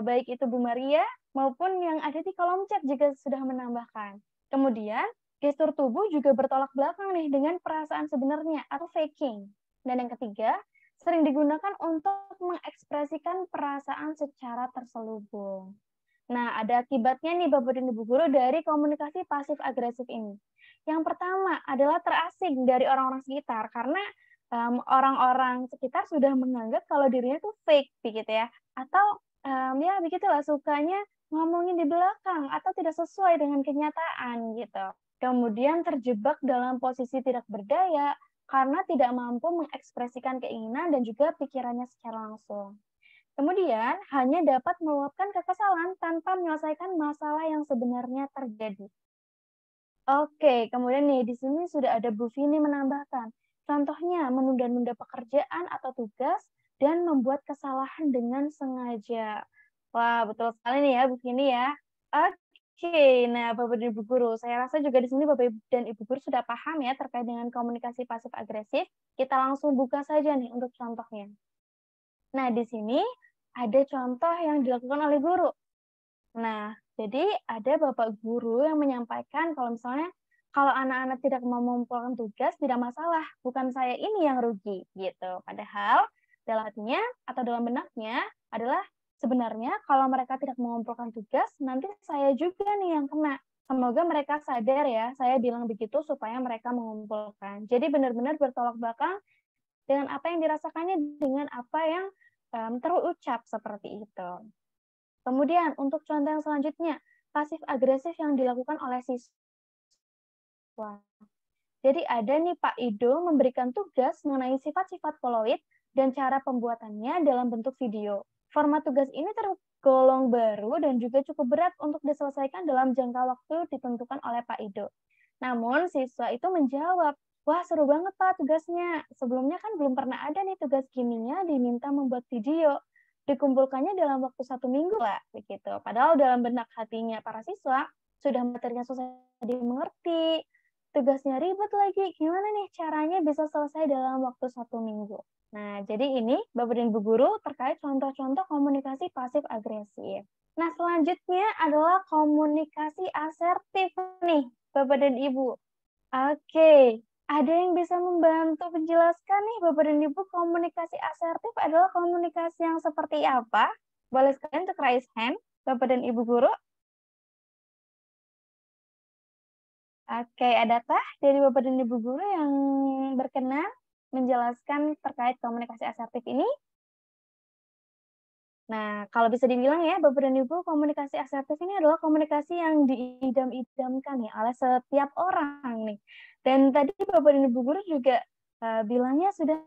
Speaker 1: baik itu Bu Maria maupun yang ada di kolom chat juga sudah menambahkan. Kemudian, gestur tubuh juga bertolak belakang nih dengan perasaan sebenarnya atau faking. Dan yang ketiga, sering digunakan untuk mengekspresikan perasaan secara terselubung. Nah, ada akibatnya nih Bapak dan Ibu Guru dari komunikasi pasif agresif ini. Yang pertama adalah terasing dari orang-orang sekitar karena orang-orang sekitar sudah menganggap kalau dirinya itu fake begitu ya. Atau ya begitulah sukanya ngomongin di belakang atau tidak sesuai dengan kenyataan gitu. Kemudian terjebak dalam posisi tidak berdaya karena tidak mampu mengekspresikan keinginan dan juga pikirannya secara langsung. Kemudian, hanya dapat meluapkan kekesalan tanpa menyelesaikan masalah yang sebenarnya terjadi. Oke, kemudian nih, di sini sudah ada Bu Vini menambahkan, contohnya menunda-nunda pekerjaan atau tugas dan membuat kesalahan dengan sengaja. Wah, betul sekali nih ya, Bu Vini ya. Oke, nah Bapak dan Ibu Guru, saya rasa juga di sini Bapak dan Ibu Guru sudah paham ya terkait dengan komunikasi pasif agresif. Kita langsung buka saja nih untuk contohnya. Nah, di sini ada contoh yang dilakukan oleh guru. Nah, jadi ada Bapak guru yang menyampaikan kalau misalnya kalau anak-anak tidak mau mengumpulkan tugas tidak masalah, bukan saya ini yang rugi gitu. Padahal dalam hatinya atau dalam benaknya adalah sebenarnya kalau mereka tidak mengumpulkan tugas nanti saya juga nih yang kena. Semoga mereka sadar ya, saya bilang begitu supaya mereka mengumpulkan. Jadi benar-benar bertolak belakang dengan apa yang dirasakannya dengan apa yang terucap seperti itu. Kemudian untuk contoh yang selanjutnya, pasif agresif yang dilakukan oleh siswa. Jadi ada nih Pak Ido memberikan tugas mengenai sifat-sifat poloid dan cara pembuatannya dalam bentuk video. Format tugas ini tergolong baru dan juga cukup berat untuk diselesaikan dalam jangka waktu ditentukan oleh Pak Ido. Namun siswa itu menjawab, wah seru banget Pak tugasnya. Sebelumnya kan belum pernah ada nih tugas gininya diminta membuat video. Dikumpulkannya dalam waktu 1 minggu lah, begitu. Padahal dalam benak hatinya para siswa sudah materinya susah dimengerti, tugasnya ribet lagi. Gimana nih caranya bisa selesai dalam waktu 1 minggu? Nah, jadi ini Bapak dan Ibu Guru terkait contoh-contoh komunikasi pasif agresif. Nah, selanjutnya adalah komunikasi asertif nih, Bapak dan Ibu. Oke, ada yang bisa membantu menjelaskan nih Bapak dan Ibu komunikasi asertif adalah komunikasi yang seperti apa? Boleh sekalian untuk raise hand, Bapak dan Ibu Guru. Oke, adakah dari Bapak dan Ibu Guru yang berkenan menjelaskan terkait komunikasi asertif ini? Nah, kalau bisa dibilang ya, Bapak dan Ibu, komunikasi asertif ini adalah komunikasi yang diidam-idamkan ya oleh setiap orang nih. Dan tadi Bapak dan Ibu Guru juga bilangnya sudah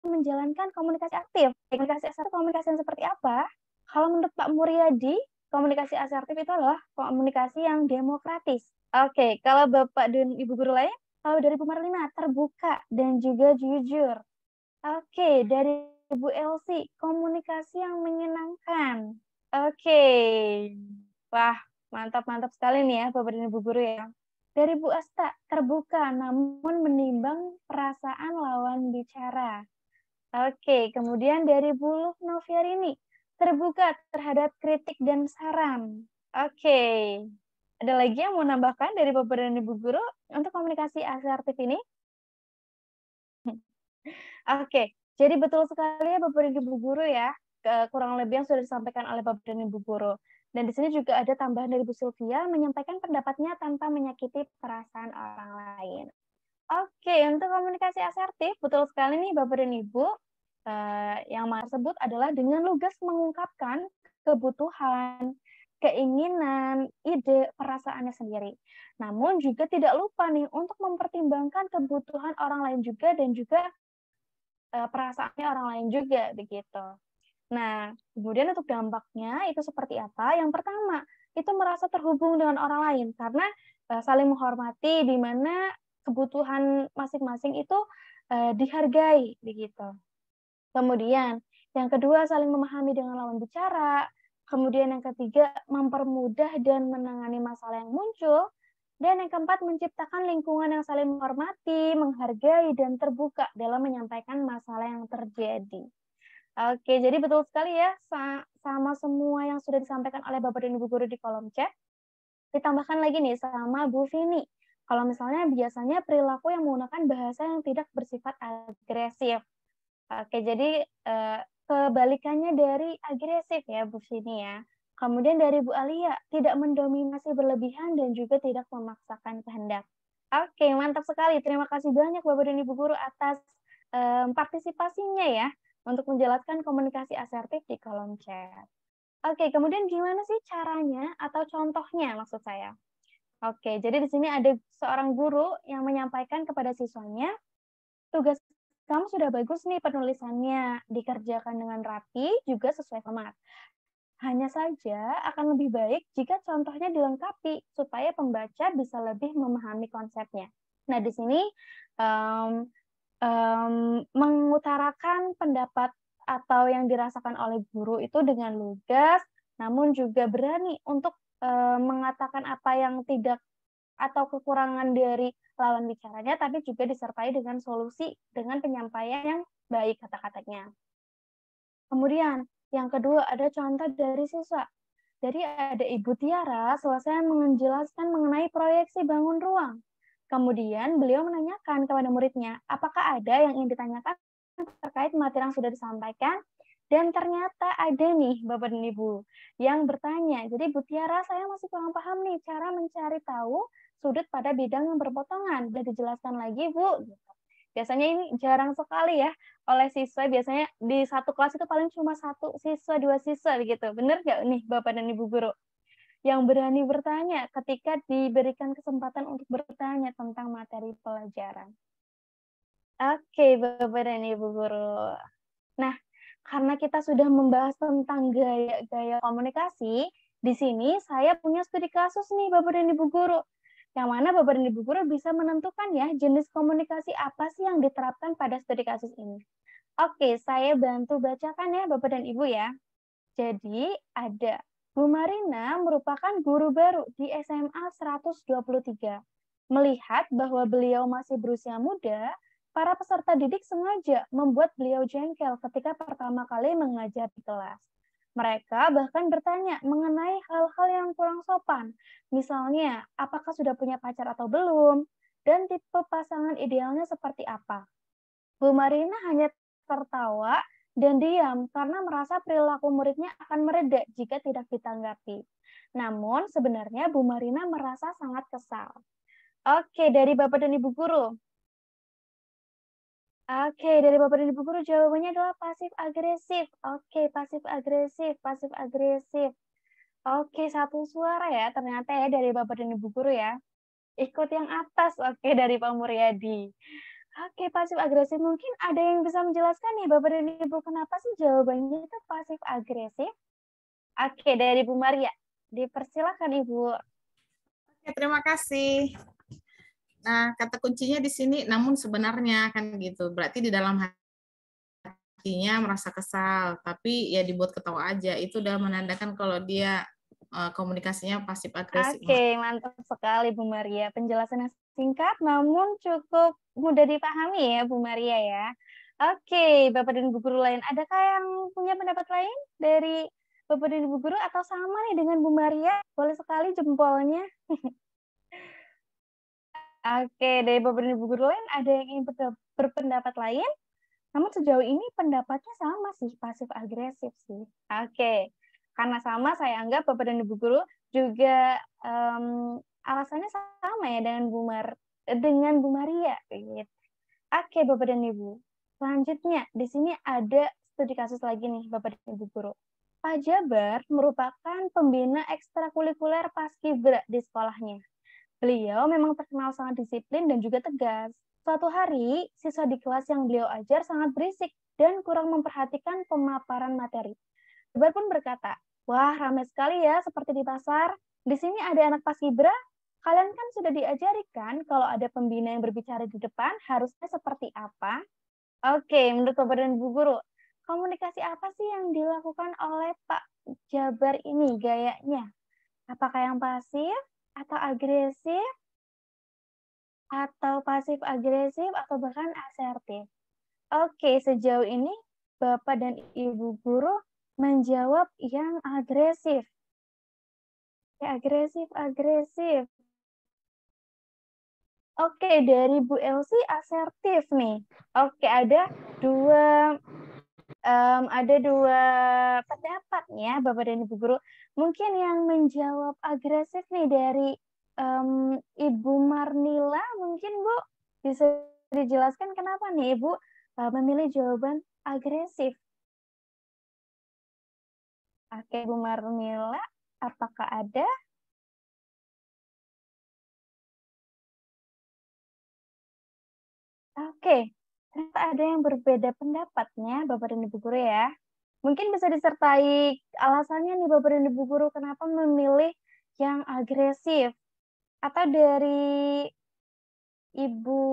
Speaker 1: menjalankan komunikasi aktif. Komunikasi asertif komunikasi yang seperti apa? Kalau menurut Pak Muryadi, komunikasi asertif itu adalah komunikasi yang demokratis. Oke, kalau Bapak dan Ibu Guru lain, kalau dari Bu Marlina, terbuka dan juga jujur. Oke, dari Bu Elsie, komunikasi yang menyenangkan. Oke. Wah, mantap-mantap sekali nih ya Bapak dan Ibu Guru ya. Dari Bu Asta, terbuka namun menimbang perasaan lawan bicara. Oke, kemudian dari Bu Noviarini, terbuka terhadap kritik dan saran. Oke, ada lagi yang mau nambahkan dari Bapak dan Ibu Guru untuk komunikasi asertif ini? Oke, jadi betul sekali ya Bapak dan Ibu Guru ya, kurang lebih yang sudah disampaikan oleh Bapak dan Ibu Guru. Dan di sini juga ada tambahan dari Bu Sylvia menyampaikan pendapatnya tanpa menyakiti perasaan orang lain. Oke, untuk komunikasi asertif, betul sekali nih Bapak dan Ibu, yang tersebut adalah dengan lugas mengungkapkan kebutuhan, keinginan, ide, perasaannya sendiri. Namun juga tidak lupa nih untuk mempertimbangkan kebutuhan orang lain juga dan juga perasaannya orang lain juga begitu. Nah, kemudian untuk dampaknya itu seperti apa? Yang pertama, itu merasa terhubung dengan orang lain karena saling menghormati di mana kebutuhan masing-masing itu dihargai begitu. Kemudian, yang kedua saling memahami dengan lawan bicara. Kemudian yang ketiga, mempermudah dan menangani masalah yang muncul. Dan yang keempat, menciptakan lingkungan yang saling menghormati, menghargai, dan terbuka dalam menyampaikan masalah yang terjadi. Oke, jadi betul sekali ya, sama semua yang sudah disampaikan oleh Bapak dan Ibu Guru di kolom chat. Ditambahkan lagi nih sama Bu Vini. Kalau misalnya biasanya perilaku yang menggunakan bahasa yang tidak bersifat agresif. Oke, jadi kebalikannya dari agresif ya Bu Vini ya. Kemudian dari Bu Alia, tidak mendominasi berlebihan dan juga tidak memaksakan kehendak. Oke, mantap sekali. Terima kasih banyak Bapak dan Ibu Guru atas partisipasinya ya untuk menjelaskan komunikasi asertif di kolom chat. Oke, kemudian gimana sih caranya atau contohnya maksud saya? Oke, jadi di sini ada seorang guru yang menyampaikan kepada siswanya, tugas kamu sudah bagus nih penulisannya, dikerjakan dengan rapi, juga sesuai format. Hanya saja akan lebih baik jika contohnya dilengkapi, supaya pembaca bisa lebih memahami konsepnya. Nah, di sini mengutarakan pendapat atau yang dirasakan oleh guru itu dengan lugas, namun juga berani untuk mengatakan apa yang tidak atau kekurangan dari lawan bicaranya, tapi juga disertai dengan solusi dengan penyampaian yang baik kata-katanya. Kemudian yang kedua ada contoh dari siswa. Jadi ada Ibu Tiara selesai menjelaskan mengenai proyeksi bangun ruang. Kemudian beliau menanyakan kepada muridnya, apakah ada yang ingin ditanyakan terkait materi yang sudah disampaikan? Dan ternyata ada nih Bapak dan Ibu yang bertanya. Jadi Bu Tiara, saya masih kurang paham nih cara mencari tahu sudut pada bidang yang berpotongan. Boleh dijelaskan lagi Bu? Biasanya ini jarang sekali ya oleh siswa. Biasanya di satu kelas itu paling cuma 1 siswa, 2 siswa begitu. Benar nggak nih Bapak dan Ibu Guru? Yang berani bertanya ketika diberikan kesempatan untuk bertanya tentang materi pelajaran. Oke, Bapak dan Ibu Guru. Nah, karena kita sudah membahas tentang gaya-gaya komunikasi, di sini saya punya studi kasus nih, Bapak dan Ibu Guru. Yang mana Bapak dan Ibu Guru bisa menentukan ya, jenis komunikasi apa sih yang diterapkan pada studi kasus ini. Oke, saya bantu bacakan ya, Bapak dan Ibu ya. Jadi, ada Bu Marina merupakan guru baru di SMA 123. Melihat bahwa beliau masih berusia muda, para peserta didik sengaja membuat beliau jengkel ketika pertama kali mengajar di kelas. Mereka bahkan bertanya mengenai hal-hal yang kurang sopan. Misalnya, apakah sudah punya pacar atau belum? Dan tipe pasangan idealnya seperti apa? Bu Marina hanya tertawa dan diam karena merasa perilaku muridnya akan mereda jika tidak ditanggapi. Namun sebenarnya Bu Marina merasa sangat kesal. Oke, dari Bapak dan Ibu Guru. Oke, dari Bapak dan Ibu Guru jawabannya adalah pasif agresif. Oke, pasif agresif, pasif agresif. Oke, satu suara ya ternyata ya dari Bapak dan Ibu Guru ya. Ikut yang atas, oke, dari Pak Muryadi. Oke, pasif agresif. Mungkin ada yang bisa menjelaskan nih Bapak dan Ibu kenapa sih jawabannya itu pasif agresif? Oke, dari Bu Maria. Dipersilakan Ibu.
Speaker 5: Oke, terima kasih. Nah, kata kuncinya di sini namun sebenarnya kan gitu. Berarti di dalam hatinya merasa kesal, tapi ya dibuat ketawa aja. Itu udah menandakan kalau dia komunikasinya pasif agresif.
Speaker 1: Oke, mantap sekali Bu Maria. Penjelasannya singkat namun cukup mudah dipahami ya Bu Maria ya. Oke, Bapak dan Ibu guru lain, adakah yang punya pendapat lain dari Bapak dan Ibu guru atau sama nih dengan Bu Maria? Boleh sekali jempolnya. Oke, dari Bapak dan Ibu guru lain ada yang ingin berpendapat lain? Namun sejauh ini pendapatnya sama sih, pasif agresif sih. Oke, karena sama saya anggap Bapak dan Ibu guru juga alasannya sama ya dengan Bu Maria. Gitu. Oke, Bapak dan Ibu. Selanjutnya, di sini ada studi kasus lagi nih, Bapak dan Ibu guru. Pak Jabar merupakan pembina ekstrakurikuler Paskibra di sekolahnya. Beliau memang terkenal sangat disiplin dan juga tegas. Suatu hari, siswa di kelas yang beliau ajar sangat berisik dan kurang memperhatikan pemaparan materi. Jabar pun berkata, "Wah, ramai sekali ya seperti di pasar. Di sini ada anak Paskibra. Kalian kan sudah diajari kan kalau ada pembina yang berbicara di depan harusnya seperti apa?" Oke, menurut Bapak dan Ibu guru, komunikasi apa sih yang dilakukan oleh Pak Jabar ini gayanya? Apakah yang pasif atau agresif? Atau pasif agresif atau bahkan asertif? Oke, sejauh ini Bapak dan Ibu guru menjawab yang agresif. Ya, agresif. Oke, dari Bu Elsi asertif nih. Oke, ada dua pendapat ya, Bapak dan Ibu guru. Mungkin yang menjawab agresif nih dari Ibu Marnila, mungkin Bu bisa dijelaskan kenapa nih Ibu memilih jawaban agresif? Oke, Bu Marnila, apakah ada? Oke, ternyata ada yang berbeda pendapatnya, Bapak dan Ibu guru ya. Mungkin bisa disertai alasannya nih Bapak dan Ibu guru kenapa memilih yang agresif. Atau dari Ibu,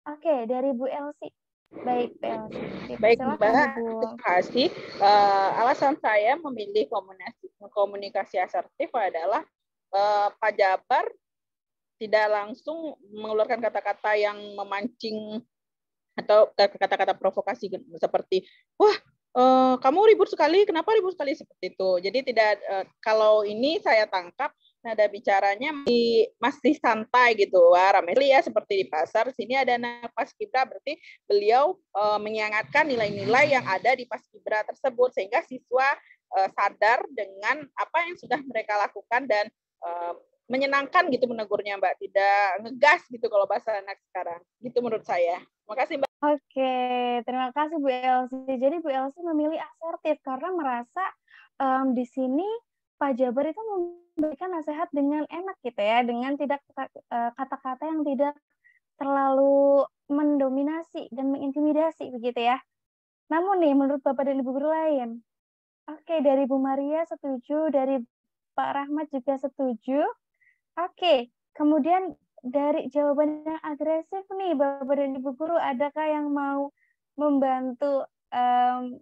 Speaker 1: oke, dari Bu Elsi. Baik, Bu Elsi.
Speaker 3: Baik,
Speaker 1: Silakan,
Speaker 3: Mbak.
Speaker 1: Ibu.
Speaker 3: Terima kasih. Alasan saya memilih komunikasi asertif adalah Pak Jabar tidak langsung mengeluarkan kata-kata yang memancing atau kata-kata provokasi seperti wah kamu ribut sekali, kenapa ribut sekali, seperti itu. Jadi tidak kalau ini saya tangkap nada bicaranya masih santai gitu. Wah, ramai ya seperti di pasar. Sini ada anak Paskibra, berarti beliau mengingatkan nilai-nilai yang ada di Paskibra tersebut sehingga siswa sadar dengan apa yang sudah mereka lakukan dan menyenangkan gitu menegurnya, Mbak, tidak ngegas gitu kalau bahasa anak sekarang. Gitu menurut saya. Terima kasih, Mbak.
Speaker 1: Oke, terima kasih Bu Elsi. Jadi Bu Elsi memilih asertif karena merasa di sini Pak Jabar itu memberikan nasihat dengan enak gitu ya, dengan tidak kata-kata yang tidak terlalu mendominasi dan mengintimidasi begitu ya. Namun nih menurut Bapak dan Ibu guru lain, oke, dari Bu Maria setuju, dari Pak Rahmat juga setuju. Oke, kemudian dari jawaban yang agresif nih, Bapak dan Ibu guru, adakah yang mau membantu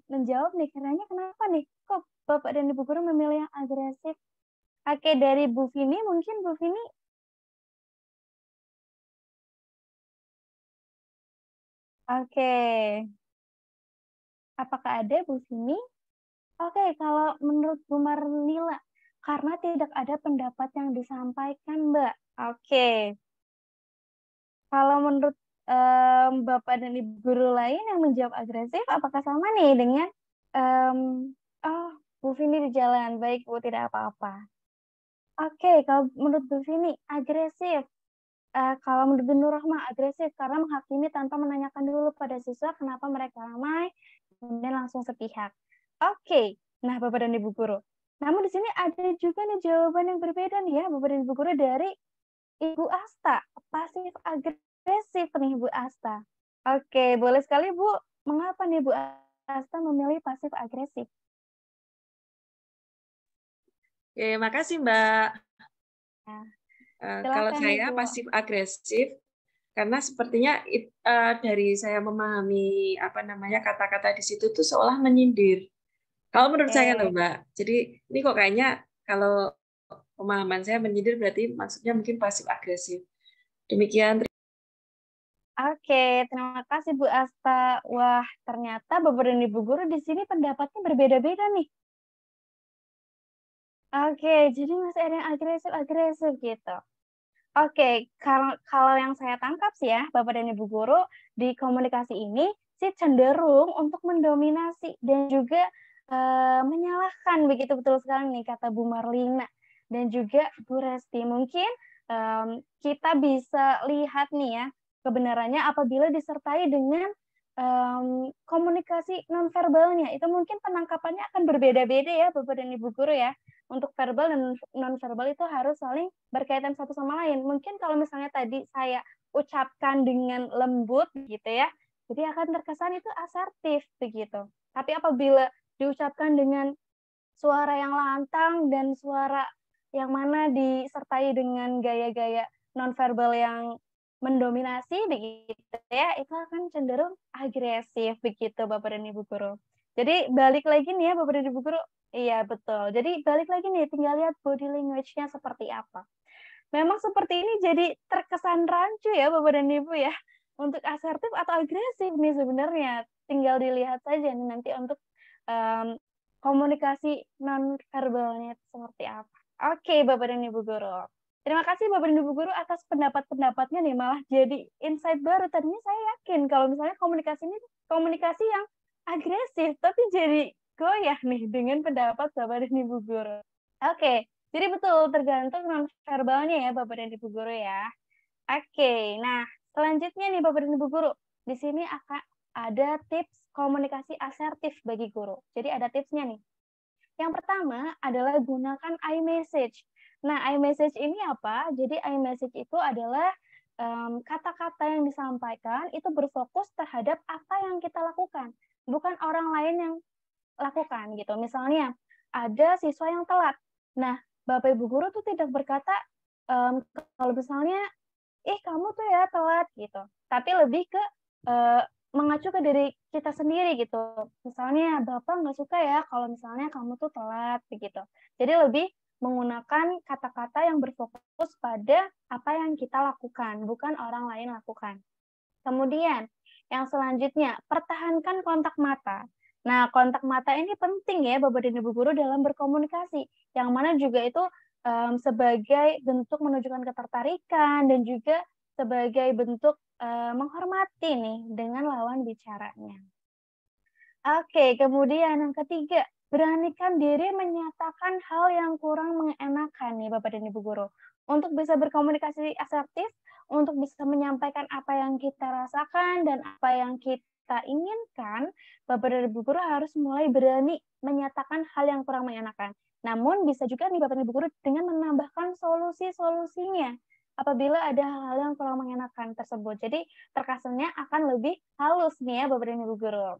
Speaker 1: menjawab nih? Kiranya kenapa nih? Kok Bapak dan Ibu guru memilih yang agresif? Oke, dari Bu Vini, mungkin Bu Vini. Oke. Apakah ada Bu Vini? Oke, kalau menurut Bu Marnila, karena tidak ada pendapat yang disampaikan, Mbak. Oke. Kalau menurut Bapak dan Ibu guru lain yang menjawab agresif, apakah sama nih dengan Bu Vini di jalan? Baik, Bu, tidak apa-apa. Oke, kalau menurut Bu Vini, agresif. Kalau menurut Bu Nur Rahmah, agresif karena menghakimi tanpa menanyakan dulu pada siswa kenapa mereka ramai, kemudian langsung sepihak. Oke, nah Bapak dan Ibu guru. Namun di sini ada juga nih jawaban yang berbeda nih ya, Bapak dan Ibu guru, dari Ibu Asta, pasif agresif nih Bu Asta. Oke, boleh sekali Bu, mengapa nih Bu Asta memilih pasif agresif?
Speaker 6: Oke, makasih Mbak.
Speaker 1: Nah,
Speaker 6: kalau saya
Speaker 1: Ibu.
Speaker 6: pasif agresif karena sepertinya dari saya memahami kata-kata di situ tuh seolah menyindir. Kalau menurut saya loh Mbak, jadi ini kok kayaknya kalau pemahaman saya menyindir berarti maksudnya mungkin pasif agresif. Demikian.
Speaker 1: Oke, terima kasih Bu Asta. Wah, ternyata Bapak dan Ibu guru di sini pendapatnya berbeda-beda nih. Oke, jadi masih ada yang agresif-agresif gitu. Oke, kalau yang saya tangkap sih ya, Bapak dan Ibu guru, di komunikasi ini sih cenderung untuk mendominasi dan juga menyalahkan, begitu betul sekali nih kata Bu Marlina dan juga Bu Resti. Mungkin kita bisa lihat nih ya, kebenarannya apabila disertai dengan komunikasi nonverbalnya. Itu mungkin penangkapannya akan berbeda-beda ya, Bapak dan Ibu guru ya. Untuk verbal dan non-verbal itu harus saling berkaitan satu sama lain. Mungkin kalau misalnya tadi saya ucapkan dengan lembut gitu ya, jadi akan terkesan itu asertif begitu. Tapi apabila diucapkan dengan suara yang lantang dan suara yang mana disertai dengan gaya-gaya non-verbal yang mendominasi begitu ya, itu akan cenderung agresif begitu Bapak dan Ibu guru. Jadi balik lagi nih ya Bapak dan Ibu guru. Iya, betul. Jadi balik lagi nih, tinggal lihat body language-nya seperti apa. Memang seperti ini jadi terkesan rancu ya, Bapak dan Ibu ya. Untuk asertif atau agresif nih sebenarnya. Tinggal dilihat saja nih nanti untuk komunikasi non-verbalnya seperti apa. Oke, Bapak dan Ibu guru. Terima kasih Bapak dan Ibu guru atas pendapat-pendapatnya nih. Malah jadi insight baru. Tadinya saya yakin kalau misalnya komunikasi ini komunikasi yang agresif, tapi jadi goyah nih dengan pendapat Bapak dan Ibu guru. Oke, jadi betul tergantung non-verbalnya ya Bapak dan Ibu guru ya. Oke, nah selanjutnya nih Bapak dan Ibu guru, di sini akan ada tips komunikasi asertif bagi guru. Jadi ada tipsnya nih. Yang pertama adalah gunakan iMessage. Nah, iMessage ini apa? Jadi iMessage itu adalah kata-kata yang disampaikan itu berfokus terhadap apa yang kita lakukan, bukan orang lain yang lakukan gitu. Misalnya ada siswa yang telat. Nah, Bapak Ibu guru tuh tidak berkata kalau misalnya kamu tuh ya telat gitu. Tapi lebih ke mengacu ke diri kita sendiri gitu. Misalnya Bapak nggak suka ya kalau misalnya kamu tuh telat begitu. Jadi lebih menggunakan kata-kata yang berfokus pada apa yang kita lakukan, bukan orang lain lakukan. Kemudian yang selanjutnya, pertahankan kontak mata. Nah, kontak mata ini penting ya Bapak dan Ibu guru dalam berkomunikasi, yang mana juga itu sebagai bentuk menunjukkan ketertarikan dan juga sebagai bentuk menghormati nih dengan lawan bicaranya. Oke, kemudian yang ketiga, beranikan diri menyatakan hal yang kurang mengenakan nih Bapak dan Ibu guru. Untuk bisa berkomunikasi asertif, untuk bisa menyampaikan apa yang kita rasakan dan apa yang kita inginkan, Bapak dan Ibu guru harus mulai berani menyatakan hal yang kurang mengenakan. Namun bisa juga nih Bapak dan Ibu guru dengan menambahkan solusi-solusinya apabila ada hal-hal yang kurang mengenakan tersebut. Jadi terkesannya akan lebih halus nih ya Bapak dan Ibu guru.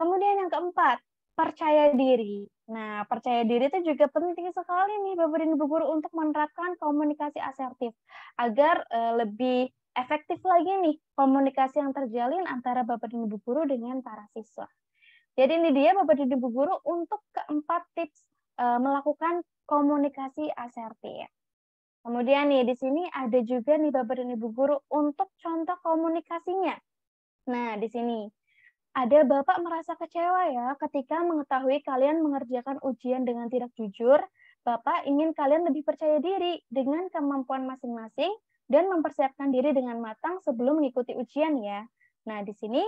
Speaker 1: Kemudian yang keempat, percaya diri. Nah, percaya diri itu juga penting sekali nih Bapak dan Ibu guru untuk menerapkan komunikasi asertif agar lebih efektif lagi nih komunikasi yang terjalin antara Bapak dan Ibu guru dengan para siswa. Jadi ini dia Bapak dan Ibu guru untuk keempat tips melakukan komunikasi asertif. Kemudian nih di sini ada juga nih Bapak dan Ibu guru untuk contoh komunikasinya. Nah, di sini ada Bapak merasa kecewa ya ketika mengetahui kalian mengerjakan ujian dengan tidak jujur. Bapak ingin kalian lebih percaya diri dengan kemampuan masing-masing dan mempersiapkan diri dengan matang sebelum mengikuti ujian ya. Nah, di sini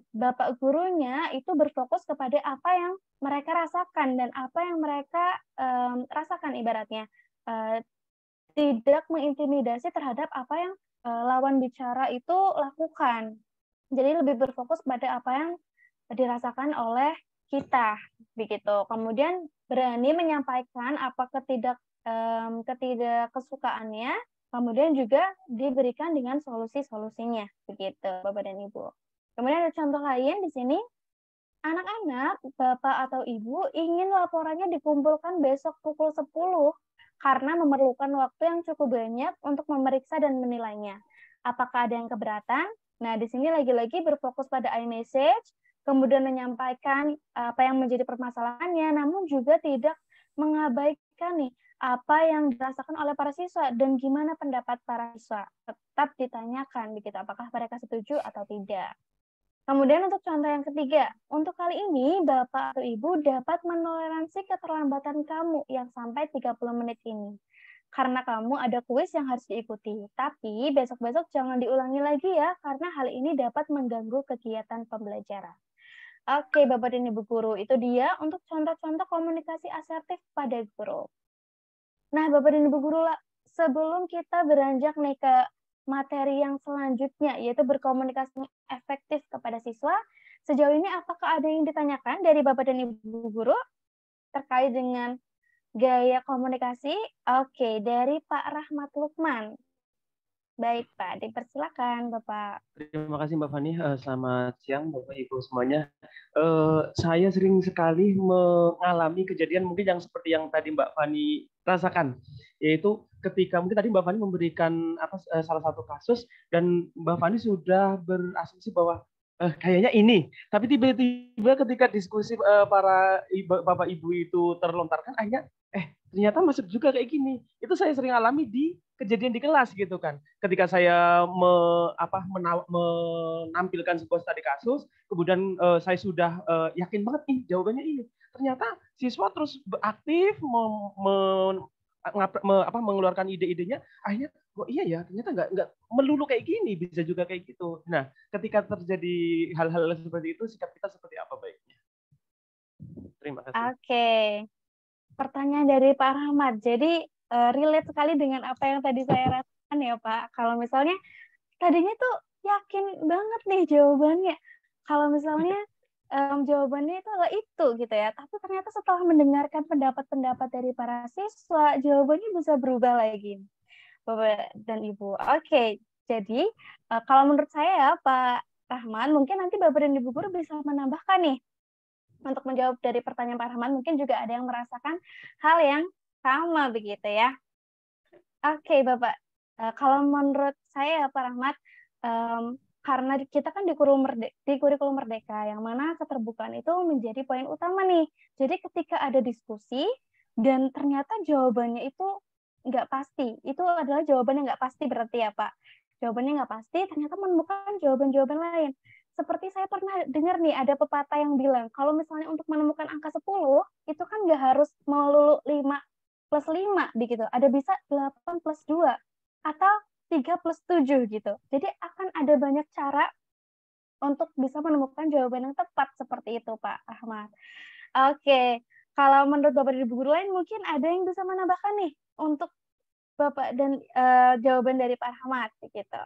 Speaker 1: Bapak gurunya itu berfokus kepada apa yang mereka rasakan dan apa yang mereka rasakan ibaratnya. Tidak mengintimidasi terhadap apa yang lawan bicara itu lakukan. Jadi lebih berfokus pada apa yang dirasakan oleh kita, begitu. Kemudian berani menyampaikan apa ketidakkesukaannya, kemudian juga diberikan dengan solusi-solusinya, begitu, Bapak dan Ibu. Kemudian ada contoh lain di sini, anak-anak, Bapak atau Ibu ingin laporannya dikumpulkan besok pukul 10 karena memerlukan waktu yang cukup banyak untuk memeriksa dan menilainya. Apakah ada yang keberatan? Nah, di sini lagi-lagi berfokus pada iMessage, kemudian menyampaikan apa yang menjadi permasalahannya, namun juga tidak mengabaikan nih apa yang dirasakan oleh para siswa dan gimana pendapat para siswa. Tetap ditanyakan begitu, apakah mereka setuju atau tidak. Kemudian untuk contoh yang ketiga, untuk kali ini Bapak atau Ibu dapat menoleransi keterlambatan kamu yang sampai 30 menit ini. Karena kamu ada kuis yang harus diikuti. Tapi besok-besok jangan diulangi lagi ya, karena hal ini dapat mengganggu kegiatan pembelajaran. Oke, Bapak dan Ibu guru, itu dia untuk contoh-contoh komunikasi asertif pada guru. Nah, Bapak dan Ibu guru, sebelum kita beranjak nih ke materi yang selanjutnya, yaitu berkomunikasi efektif kepada siswa, sejauh ini apakah ada yang ditanyakan dari Bapak dan Ibu guru terkait dengan gaya komunikasi? Oke, dari Pak Rahmat Lukman. Baik, Pak, dipersilakan, Bapak.
Speaker 7: Terima kasih, Mbak Fani. Selamat siang, Bapak Ibu semuanya. Saya sering sekali mengalami kejadian mungkin yang seperti yang tadi Mbak Fani rasakan, yaitu ketika mungkin tadi Mbak Fani memberikan salah satu kasus dan Mbak Fani sudah berasumsi bahwa kayaknya ini, tapi tiba-tiba ketika diskusi para Bapak Ibu itu terlontarkan, akhirnya ternyata masuk juga kayak gini. Itu saya sering alami di kejadian di kelas gitu kan. Ketika saya menampilkan sebuah studi kasus, kemudian saya sudah yakin banget jawabannya ini. Ternyata siswa terus aktif mengeluarkan ide-idenya, akhirnya oh iya ya, ternyata nggak melulu kayak gini, bisa juga kayak gitu. Nah, ketika terjadi hal-hal seperti itu, sikap kita seperti apa baiknya? Terima kasih.
Speaker 1: Oke. Pertanyaan dari Pak Rahmat. Jadi relate sekali dengan apa yang tadi saya rasakan ya Pak. Kalau misalnya tadinya tuh yakin banget nih jawabannya. Kalau misalnya jawabannya itu adalah itu gitu ya. Tapi ternyata setelah mendengarkan pendapat-pendapat dari para siswa, jawabannya bisa berubah lagi. Bapak dan Ibu. Oke. Jadi kalau menurut saya ya Pak Rahmat, mungkin nanti Bapak dan Ibu guru bisa menambahkan nih. Untuk menjawab dari pertanyaan Pak Rahmat, mungkin juga ada yang merasakan hal yang sama begitu ya. Oke, Bapak. Kalau menurut saya Pak Rahmat, karena kita kan di kurikulum merdeka, yang mana keterbukaan itu menjadi poin utama nih. Jadi ketika ada diskusi dan ternyata jawabannya itu nggak pasti, itu adalah jawaban yang nggak pasti berarti ya Pak. Jawabannya nggak pasti, ternyata menemukan jawaban-jawaban lain. Seperti saya pernah dengar nih, ada pepatah yang bilang, kalau misalnya untuk menemukan angka 10, itu kan nggak harus melulu 5 plus 5, begitu. Ada bisa 8 plus 2, atau 3 plus 7, gitu. Jadi akan ada banyak cara untuk bisa menemukan jawaban yang tepat, seperti itu, Pak Ahmad. Oke, kalau menurut Bapak dan Ibu guru lain, mungkin ada yang bisa menambahkan nih, untuk Bapak dan jawaban dari Pak Ahmad, gitu.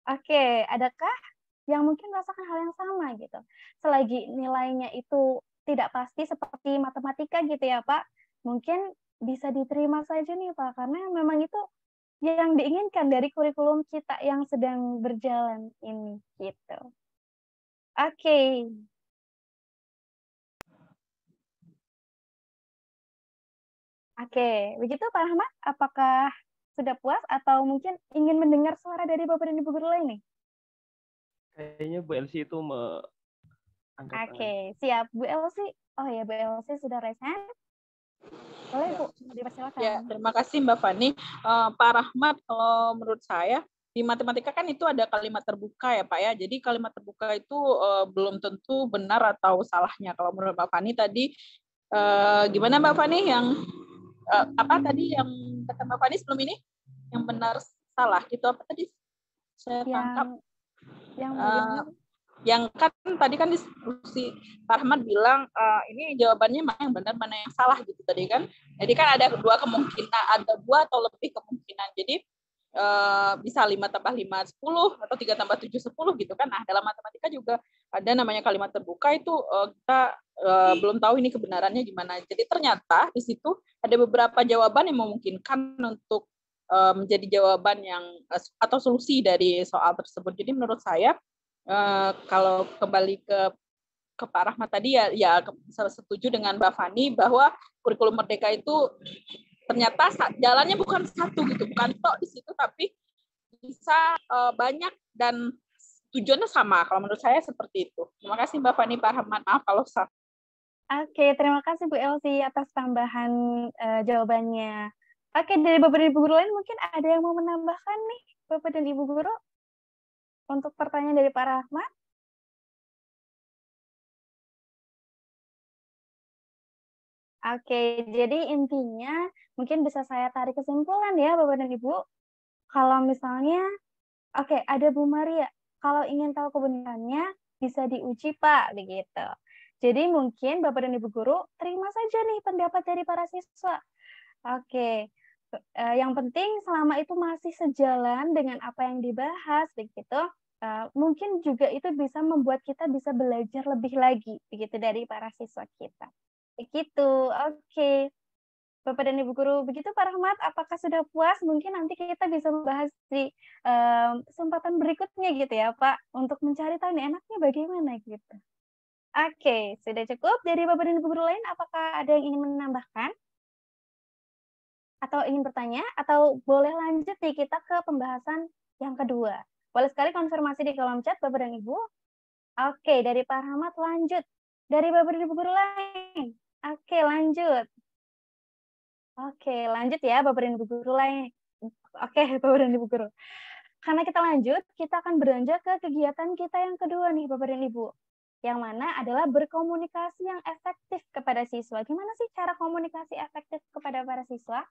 Speaker 1: Oke, adakah yang mungkin merasakan hal yang sama gitu? Selagi nilainya itu tidak pasti seperti matematika gitu ya Pak, mungkin bisa diterima saja nih Pak, karena memang itu yang diinginkan dari kurikulum kita yang sedang berjalan ini gitu. Oke. Oke, begitu Pak Rahmat, apakah sudah puas atau mungkin ingin mendengar suara dari Bapak dan Ibu guru lain nih?
Speaker 7: Kayaknya Bu Elsie itu angkat
Speaker 1: Oke, siap. Bu Elsie. Oh ya, Bu Elsie sudah raise hand. Boleh Bu, dipersilakan.
Speaker 3: Ya, terima kasih Mbak Fani. Pak Rahmat, kalau menurut saya di matematika kan itu ada kalimat terbuka ya Pak ya. Jadi kalimat terbuka itu belum tentu benar atau salahnya. Kalau menurut Mbak Fani tadi, gimana Mbak Fani yang apa tadi yang kata Mbak Fani sebelum ini? Yang benar salah gitu apa tadi? Saya tangkap. Yang kan tadi kan diskusi Pak Rahmat bilang ini jawabannya mana yang benar mana yang salah gitu tadi kan. Jadi kan ada dua kemungkinan, ada dua atau lebih kemungkinan. Jadi bisa 5 tambah 5 10 atau 3 tambah 7 10 gitu kan. Nah, dalam matematika juga ada namanya kalimat terbuka itu kita belum tahu ini kebenarannya gimana. Jadi ternyata di situ ada beberapa jawaban yang memungkinkan untuk menjadi jawaban yang atau solusi dari soal tersebut. Jadi menurut saya kalau kembali ke Pak Rahmat tadi ya setuju dengan Mbak Fani bahwa kurikulum merdeka itu ternyata jalannya bukan satu gitu, bukan tok di situ tapi bisa banyak dan tujuannya sama. Kalau menurut saya seperti itu. Terima kasih Mbak Fani, Pak Rahmat. Maaf kalau salah.
Speaker 1: Oke, terima kasih Bu Elsie atas tambahan jawabannya. Oke, dari Bapak dan Ibu guru lain mungkin ada yang mau menambahkan nih, Bapak dan Ibu guru, untuk pertanyaan dari Pak Rahmat? Oke, jadi intinya mungkin bisa saya tarik kesimpulan ya Bapak dan Ibu. Kalau misalnya, oke, ada Bu Maria, kalau ingin tahu kebenarannya bisa diuji Pak, begitu. Jadi mungkin Bapak dan Ibu guru terima saja nih pendapat dari para siswa. Oke, yang penting selama itu masih sejalan dengan apa yang dibahas, begitu. Mungkin juga itu bisa membuat kita bisa belajar lebih lagi, begitu dari para siswa kita. Begitu, oke. Bapak dan Ibu guru, begitu Pak Rahmat, apakah sudah puas? Mungkin nanti kita bisa membahas di kesempatan berikutnya gitu ya Pak, untuk mencari tahu nih enaknya bagaimana gitu. Oke, sudah cukup. Dari Bapak dan Ibu guru lain, apakah ada yang ingin menambahkan? Atau ingin bertanya? Atau boleh lanjut nih kita ke pembahasan yang kedua. Boleh sekali konfirmasi di kolom chat Bapak dan Ibu. Oke, dari Pak Rahmat lanjut. Dari Bapak dan Ibu guru lain. Oke, lanjut. Oke, lanjut ya Bapak dan Ibu guru lain. Oke, Bapak dan Ibu guru. Karena kita lanjut, kita akan beranjak ke kegiatan kita yang kedua nih Bapak dan Ibu. Yang mana adalah berkomunikasi yang efektif kepada siswa. Gimana sih cara komunikasi efektif kepada para siswa?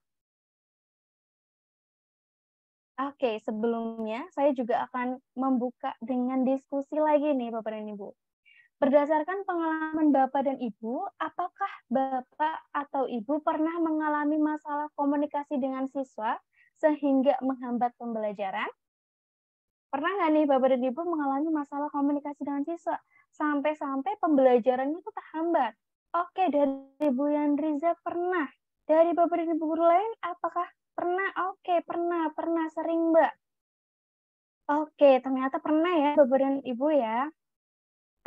Speaker 1: Oke, sebelumnya saya juga akan membuka dengan diskusi lagi nih Bapak dan Ibu. Berdasarkan pengalaman Bapak dan Ibu, apakah Bapak atau Ibu pernah mengalami masalah komunikasi dengan siswa sehingga menghambat pembelajaran? Pernah nggak nih Bapak dan Ibu mengalami masalah komunikasi dengan siswa sampai-sampai pembelajarannya itu terhambat? Oke, dari Bu Yandriza pernah. Dari Bapak dan Ibu guru lain, apakah pernah? Oke, pernah sering Mbak. Oke, ternyata pernah ya Bapak dan Ibu ya.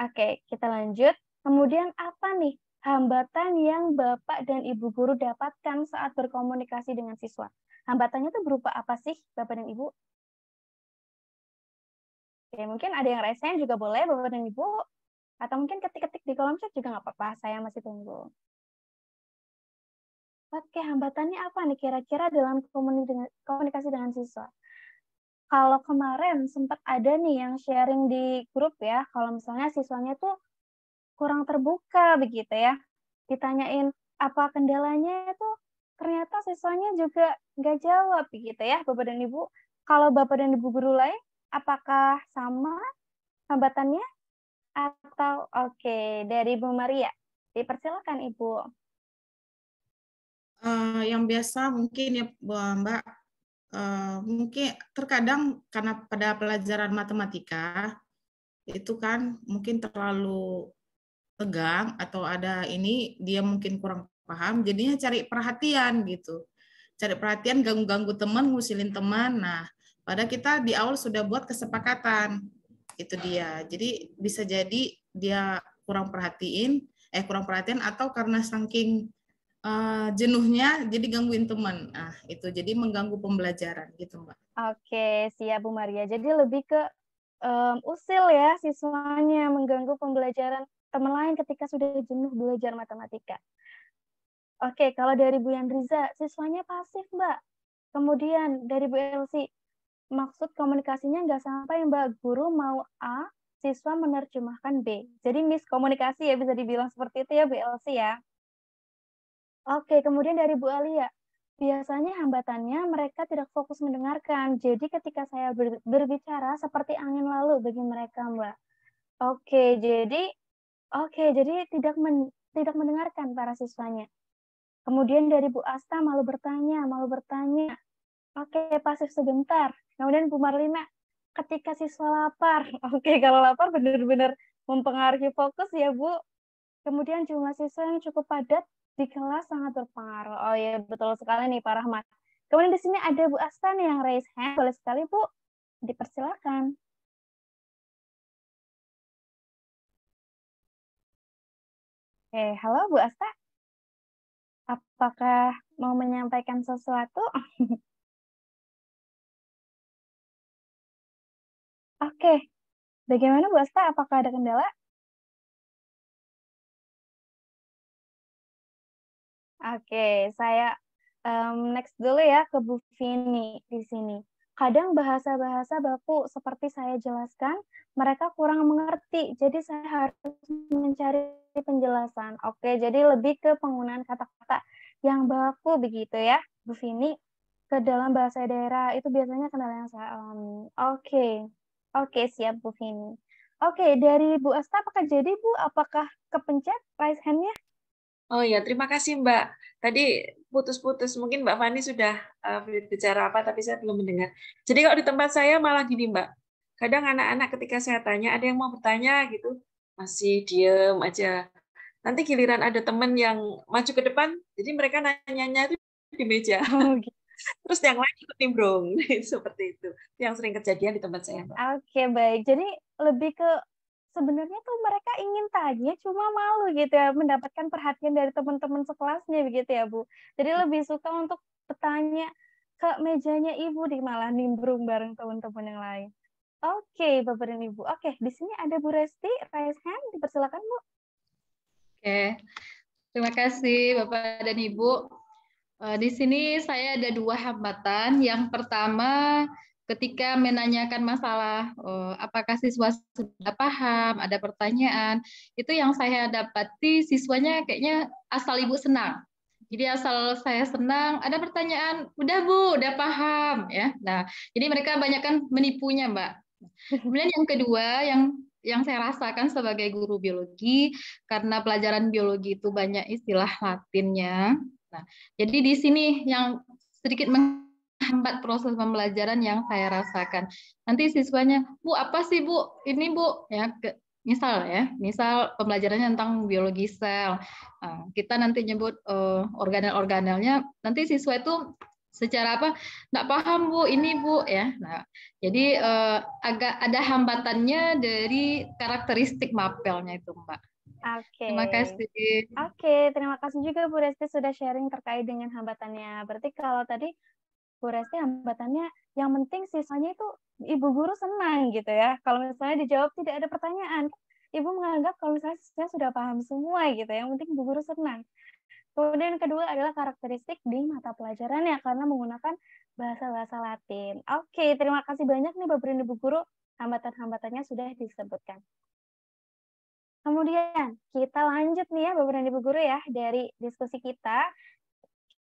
Speaker 1: Oke, kita lanjut. Kemudian apa nih hambatan yang Bapak dan Ibu guru dapatkan saat berkomunikasi dengan siswa? Hambatannya itu berupa apa sih Bapak dan Ibu? Oke, mungkin ada yang raise juga boleh Bapak dan Ibu. Atau mungkin ketik-ketik di kolom chat juga nggak apa-apa, saya masih tunggu. Oke, hambatannya apa nih kira-kira dalam komunikasi dengan siswa? Kalau kemarin sempat ada nih yang sharing di grup ya, kalau misalnya siswanya tuh kurang terbuka begitu ya. Ditanyain apa kendalanya itu, ternyata siswanya juga nggak jawab begitu ya, Bapak dan Ibu. Kalau Bapak dan Ibu guru lain, apakah sama hambatannya? Atau oke, dari Bu Maria. Dipersilakan Ibu.
Speaker 5: Yang biasa mungkin ya Mbak, mungkin terkadang karena pada pelajaran matematika itu kan mungkin terlalu tegang atau ada ini dia mungkin kurang paham, jadinya cari perhatian gitu. Cari perhatian, ganggu-ganggu teman, ngusilin teman. Nah, pada kita di awal sudah buat kesepakatan. Itu dia. Jadi bisa jadi dia kurang perhatian atau karena saking jenuhnya jadi gangguin teman. Nah, itu jadi mengganggu pembelajaran gitu, Mbak.
Speaker 1: Oke, siap Bu Maria. Jadi lebih ke usil ya siswanya, mengganggu pembelajaran teman lain ketika sudah jenuh belajar matematika. Oke, kalau dari Bu Yandriza, siswanya pasif, Mbak. Kemudian dari Bu Elsie, maksud komunikasinya nggak sampai Mbak, guru mau A, siswa menerjemahkan B. Jadi miskomunikasi ya, bisa dibilang seperti itu ya Bu Elsie ya. Oke, kemudian dari Bu Alia, biasanya hambatannya mereka tidak fokus mendengarkan. Jadi ketika saya berbicara seperti angin lalu bagi mereka, Mbak. Oke, jadi tidak mendengarkan para siswanya. Kemudian dari Bu Asta malu bertanya. Oke, pasif sebentar. Kemudian Bu Marlina, ketika siswa lapar. Oke, kalau lapar benar-benar mempengaruhi fokus ya, Bu. Kemudian jumlah siswa yang cukup padat di kelas sangat berpengaruh. Oh iya, betul sekali nih Pak Rahmat. Kemudian di sini ada Bu Asta nih yang raise hand. Boleh sekali Bu, dipersilakan. Oke, halo Bu Asta. Apakah mau menyampaikan sesuatu? Oke, Bagaimana Bu Asta, apakah ada kendala? Oke, saya next dulu ya ke Bu Vini di sini. Kadang bahasa-bahasa baku seperti saya jelaskan, mereka kurang mengerti, jadi saya harus mencari penjelasan. Oke, jadi lebih ke penggunaan kata-kata yang baku begitu ya, Bu Vini. Ke dalam bahasa daerah itu biasanya kendala yang saya alami. Oke, siap Bu Vini. Oke, dari Bu Asta, apakah jadi Bu, apakah kepencet raise hand-nya?
Speaker 6: Oh ya, terima kasih Mbak. Tadi putus-putus, mungkin Mbak Fani sudah bicara apa, tapi saya belum mendengar. Jadi kalau di tempat saya malah gini Mbak, kadang anak-anak ketika saya tanya, ada yang mau bertanya gitu, masih diem aja. Nanti giliran ada teman yang maju ke depan, jadi mereka nanyanya itu di meja.
Speaker 1: Oh, gitu.
Speaker 6: Terus yang lain ikut nimbrung, seperti itu. Yang sering kejadian di tempat saya Mbak.
Speaker 1: Oke, baik. Jadi lebih ke sebenarnya tuh mereka ingin tanya cuma malu gitu ya mendapatkan perhatian dari teman-teman sekelasnya begitu ya Bu. Jadi lebih suka untuk bertanya ke mejanya Ibu di malah nimbrung bareng teman-teman yang lain. Oke, Bapak dan Ibu. Oke, di sini ada Bu Resti, raise hand, dipersilakan Bu.
Speaker 2: Oke, terima kasih Bapak dan Ibu. Di sini saya ada 2 hambatan. Yang pertama, ketika menanyakan masalah apakah siswa sudah paham, ada pertanyaan, itu yang saya dapati siswanya kayaknya asal Ibu senang. Jadi asal saya senang, ada pertanyaan, udah Bu, udah paham ya. Nah, jadi mereka banyakkan menipunya, Mbak. Kemudian yang kedua, yang saya rasakan sebagai guru biologi, karena pelajaran biologi itu banyak istilah Latinnya. Nah, jadi di sini yang sedikit menghambat proses pembelajaran yang saya rasakan. Nanti siswanya, Bu, apa sih Bu? Ini Bu, ya, misal pembelajarannya tentang biologi sel. Nah, kita nanti nyebut organel-organelnya. Nanti siswa itu secara apa? Nggak paham Bu, ini Bu, ya. Nah, jadi agak ada hambatannya dari karakteristik mapelnya itu, Mbak.
Speaker 1: Oke.
Speaker 2: Terima kasih.
Speaker 1: Oke, terima kasih juga Bu Resti sudah sharing terkait dengan hambatannya. Berarti kalau tadi Bu Resti hambatannya yang penting siswanya itu Ibu guru senang gitu ya. Kalau misalnya dijawab tidak ada pertanyaan, Ibu menganggap kalau misalnya siswa sudah paham semua gitu. Yang penting Ibu guru senang. Kemudian yang kedua adalah karakteristik di mata pelajarannya karena menggunakan bahasa-bahasa Latin. Oke, terima kasih banyak nih Bapak dan Ibu guru. Hambatan-hambatannya sudah disebutkan. Kemudian kita lanjut nih ya Bapak dan Ibu guru ya dari diskusi kita.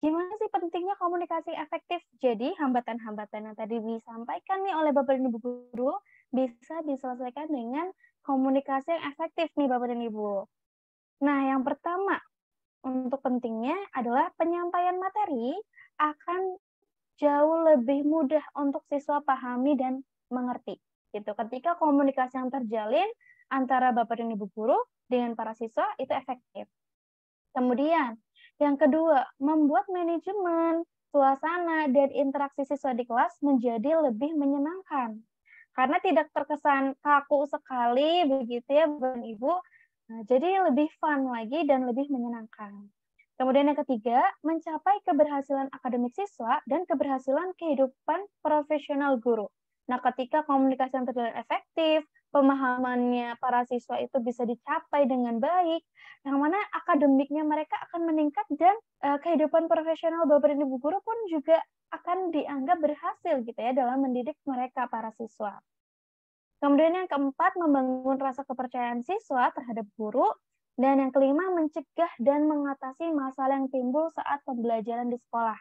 Speaker 1: Gimana sih pentingnya komunikasi efektif? Jadi hambatan-hambatan yang tadi disampaikan nih oleh Bapak dan Ibu guru bisa diselesaikan dengan komunikasi yang efektif nih Bapak dan Ibu. Nah, yang pertama untuk pentingnya adalah penyampaian materi akan jauh lebih mudah untuk siswa pahami dan mengerti. Gitu. Ketika komunikasi yang terjalin antara Bapak dan Ibu guru dengan para siswa itu efektif. Kemudian, yang kedua, membuat manajemen, suasana, dan interaksi siswa di kelas menjadi lebih menyenangkan. Karena tidak terkesan kaku sekali, begitu ya Bapak dan Ibu. Nah, jadi lebih fun lagi dan lebih menyenangkan. Kemudian yang ketiga, mencapai keberhasilan akademik siswa dan keberhasilan kehidupan profesional guru. Nah, ketika komunikasi yang terjalin efektif, pemahamannya para siswa itu bisa dicapai dengan baik, yang mana akademiknya mereka akan meningkat dan kehidupan profesional Bapak dan Ibu guru pun juga akan dianggap berhasil gitu ya dalam mendidik mereka para siswa. Kemudian yang keempat, membangun rasa kepercayaan siswa terhadap guru. Dan yang kelima, mencegah dan mengatasi masalah yang timbul saat pembelajaran di sekolah.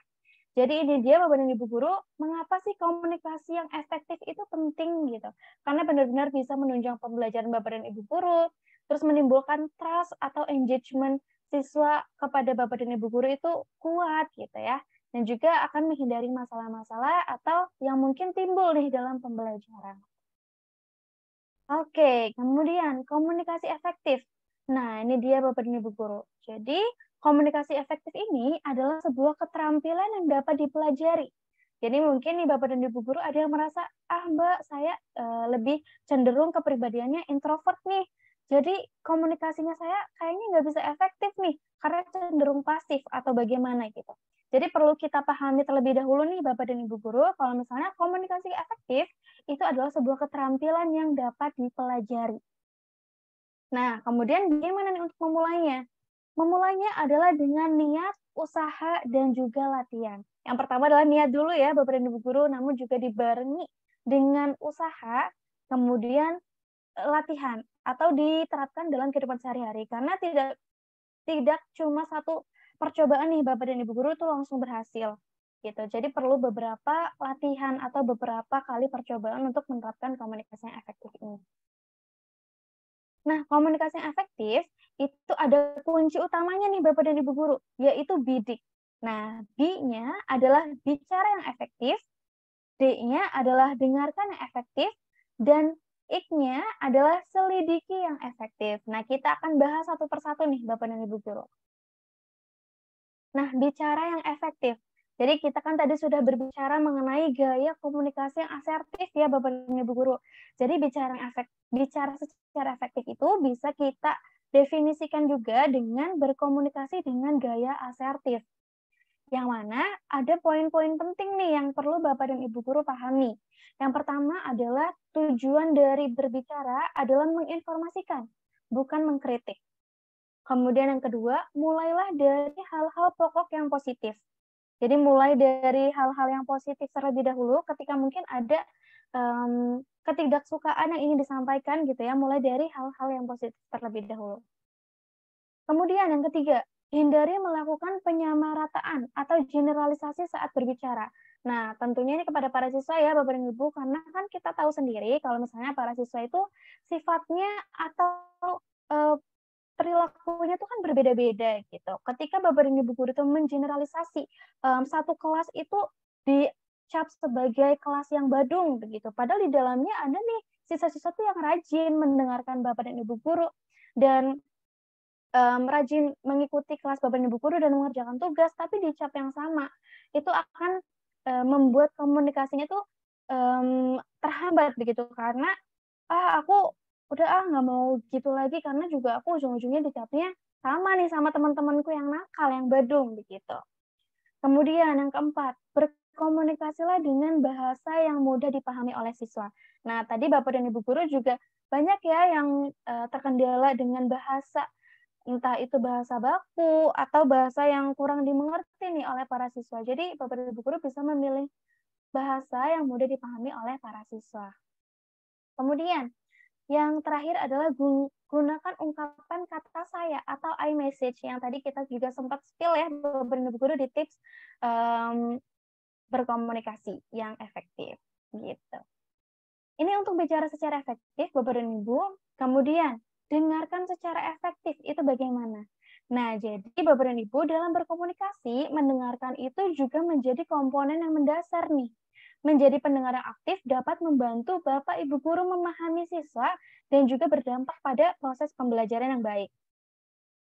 Speaker 1: Jadi ini dia Bapak dan Ibu guru, mengapa sih komunikasi yang efektif itu penting gitu. Karena benar-benar bisa menunjang pembelajaran Bapak dan Ibu guru, terus menimbulkan trust atau engagement siswa kepada Bapak dan Ibu guru itu kuat gitu ya. Dan juga akan menghindari masalah-masalah atau yang mungkin timbul nih dalam pembelajaran. Oke, kemudian komunikasi efektif. Nah, ini dia Bapak dan Ibu guru. Jadi, komunikasi efektif ini adalah sebuah keterampilan yang dapat dipelajari. Jadi mungkin nih Bapak dan Ibu guru ada yang merasa, Mbak, saya lebih cenderung kepribadiannya introvert nih. Jadi komunikasinya saya kayaknya nggak bisa efektif nih, karena cenderung pasif atau bagaimana gitu. Jadi perlu kita pahami terlebih dahulu nih Bapak dan Ibu guru, kalau misalnya komunikasi efektif itu adalah sebuah keterampilan yang dapat dipelajari. Nah, kemudian bagaimana nih untuk memulainya? Memulainya adalah dengan niat, usaha, dan juga latihan. Yang pertama adalah niat dulu ya, Bapak dan Ibu Guru, namun juga dibarengi dengan usaha, kemudian latihan, atau diterapkan dalam kehidupan sehari-hari. Karena tidak cuma satu percobaan nih Bapak dan Ibu Guru itu langsung berhasil. Gitu. Jadi perlu beberapa latihan atau beberapa kali percobaan untuk menerapkan komunikasi yang efektif ini. Nah, komunikasi yang efektif itu ada kunci utamanya nih Bapak dan Ibu Guru, yaitu bidik. Nah, B-nya adalah bicara yang efektif, D-nya adalah dengarkan yang efektif, dan I-nya adalah selidiki yang efektif. Nah, kita akan bahas satu persatu nih Bapak dan Ibu Guru. Nah, bicara yang efektif. Jadi kita kan tadi sudah berbicara mengenai gaya komunikasi yang asertif ya Bapak dan Ibu Guru. Jadi bicara secara efektif itu bisa kita definisikan juga dengan berkomunikasi dengan gaya asertif. Yang mana ada poin-poin penting nih yang perlu Bapak dan Ibu Guru pahami. Yang pertama adalah tujuan dari berbicara adalah menginformasikan, bukan mengkritik. Kemudian yang kedua, mulailah dari hal-hal pokok yang positif. Jadi mulai dari hal-hal yang positif terlebih dahulu ketika mungkin ada ketidaksukaan yang ingin disampaikan gitu ya, mulai dari hal-hal yang positif terlebih dahulu. Kemudian yang ketiga, hindari melakukan penyamarataan atau generalisasi saat berbicara. Nah, tentunya ini kepada para siswa ya, Bapak dan Ibu, karena kan kita tahu sendiri kalau misalnya para siswa itu sifatnya atau perilakunya itu kan berbeda-beda gitu. Ketika Bapak dan Ibu Guru itu mengeneralisasi satu kelas itu dicap sebagai kelas yang badung begitu. Padahal di dalamnya ada nih siswa-siswa tuh yang rajin mendengarkan Bapak dan Ibu Guru dan rajin mengikuti kelas Bapak dan Ibu Guru dan mengerjakan tugas, tapi di cap yang sama itu akan membuat komunikasinya tuh terhambat begitu karena aku udah nggak mau gitu lagi karena juga aku ujung-ujungnya dicapnya sama nih sama teman-temanku yang nakal, yang badung begitu. Kemudian yang keempat, berkomunikasilah dengan bahasa yang mudah dipahami oleh siswa. Nah, tadi Bapak dan Ibu Guru juga banyak ya yang terkendala dengan bahasa, entah itu bahasa baku atau bahasa yang kurang dimengerti nih oleh para siswa. Jadi Bapak dan Ibu Guru bisa memilih bahasa yang mudah dipahami oleh para siswa. Kemudian, yang terakhir adalah gunakan ungkapan kata saya atau I message yang tadi kita juga sempat spill ya beberapa guru di tips berkomunikasi yang efektif gitu. Ini untuk bicara secara efektif Bapak dan Ibu. Kemudian dengarkan secara efektif itu bagaimana? Nah, jadi Bapak dan Ibu dalam berkomunikasi mendengarkan itu juga menjadi komponen yang mendasar nih. Menjadi pendengar yang aktif dapat membantu Bapak Ibu Guru memahami siswa dan juga berdampak pada proses pembelajaran yang baik.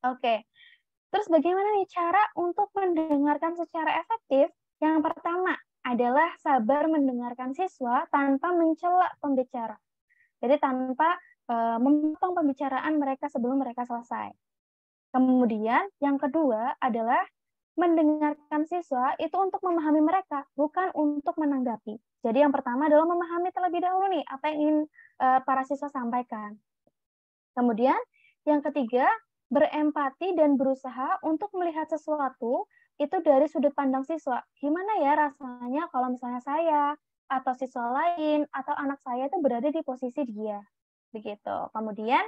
Speaker 1: Oke, terus bagaimana nih cara untuk mendengarkan secara efektif? Yang pertama adalah sabar mendengarkan siswa tanpa mencela pembicara. Jadi tanpa memotong pembicaraan mereka sebelum mereka selesai. Kemudian yang kedua adalah mendengarkan siswa itu untuk memahami mereka, bukan untuk menanggapi. Jadi yang pertama adalah memahami terlebih dahulu nih apa yang ingin para siswa sampaikan. Kemudian yang ketiga, berempati dan berusaha untuk melihat sesuatu itu dari sudut pandang siswa. Gimana ya rasanya kalau misalnya saya atau siswa lain atau anak saya itu berada di posisi dia. Begitu. Kemudian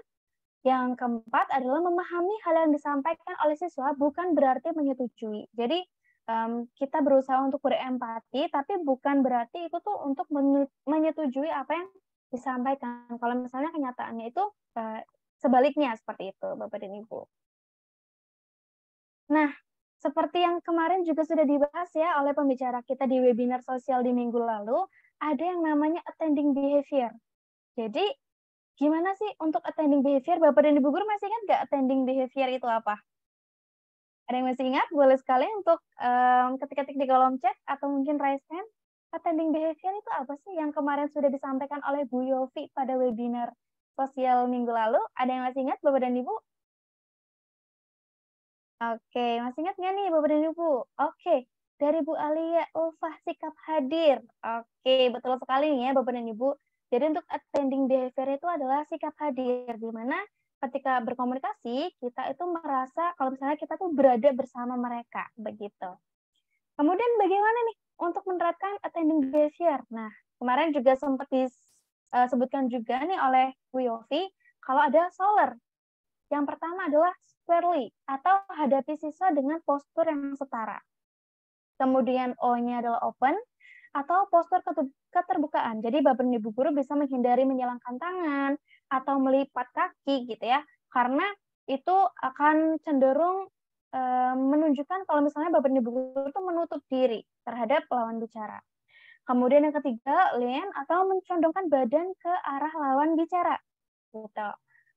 Speaker 1: yang keempat adalah memahami hal yang disampaikan oleh siswa bukan berarti menyetujui. Jadi kita berusaha untuk berempati, tapi bukan berarti itu tuh untuk menyetujui apa yang disampaikan. Kalau misalnya kenyataannya itu sebaliknya seperti itu, Bapak dan Ibu. Nah, seperti yang kemarin juga sudah dibahas ya oleh pembicara kita di webinar sosial di minggu lalu, ada yang namanya attending behavior. Jadi gimana sih untuk attending behavior? Bapak dan Ibu Guru masih ingat nggak attending behavior itu apa? Ada yang masih ingat? Boleh sekali untuk ketik-ketik di kolom chat atau mungkin raise hand. Attending behavior itu apa sih yang kemarin sudah disampaikan oleh Bu Yofi pada webinar sosial minggu lalu? Ada yang masih ingat Bapak dan Ibu? Oke, masih ingat nggak nih Bapak dan Ibu? Oke, dari Bu Alia, Ulfah, sikap hadir. Oke, betul sekali nih ya Bapak dan Ibu. Jadi untuk attending behavior itu adalah sikap hadir, di mana ketika berkomunikasi, kita itu merasa kalau misalnya kita tuh berada bersama mereka, begitu. Kemudian bagaimana nih untuk menerapkan attending behavior? Nah, kemarin juga sempat disebutkan juga nih oleh Bu Yofi, kalau ada solar. Yang pertama adalah squarely, atau hadapi siswa dengan postur yang setara. Kemudian O-nya adalah open, atau postur keterbukaan. Jadi Bapak dan Ibu guru bisa menghindari menyilangkan tangan atau melipat kaki gitu ya, karena itu akan cenderung menunjukkan kalau misalnya Bapak dan Ibu guru itu menutup diri terhadap lawan bicara. Kemudian yang ketiga, lean atau mencondongkan badan ke arah lawan bicara. Gitu.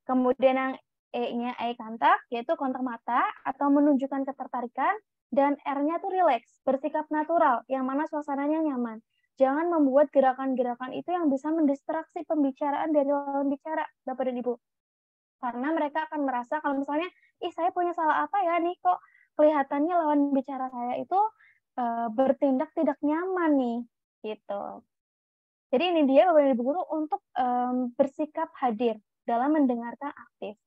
Speaker 1: Kemudian yang E-nya eye contact, yaitu kontak mata atau menunjukkan ketertarikan. Dan R-nya tuh relax, bersikap natural, yang mana suasananya nyaman. Jangan membuat gerakan-gerakan itu yang bisa mendistraksi pembicaraan dari lawan bicara, Bapak dan Ibu. Karena mereka akan merasa kalau misalnya, saya punya salah apa ya nih, kok kelihatannya lawan bicara saya itu bertindak tidak nyaman nih, gitu. Jadi ini dia Bapak dan Ibu guru untuk bersikap hadir dalam mendengarkan aktif.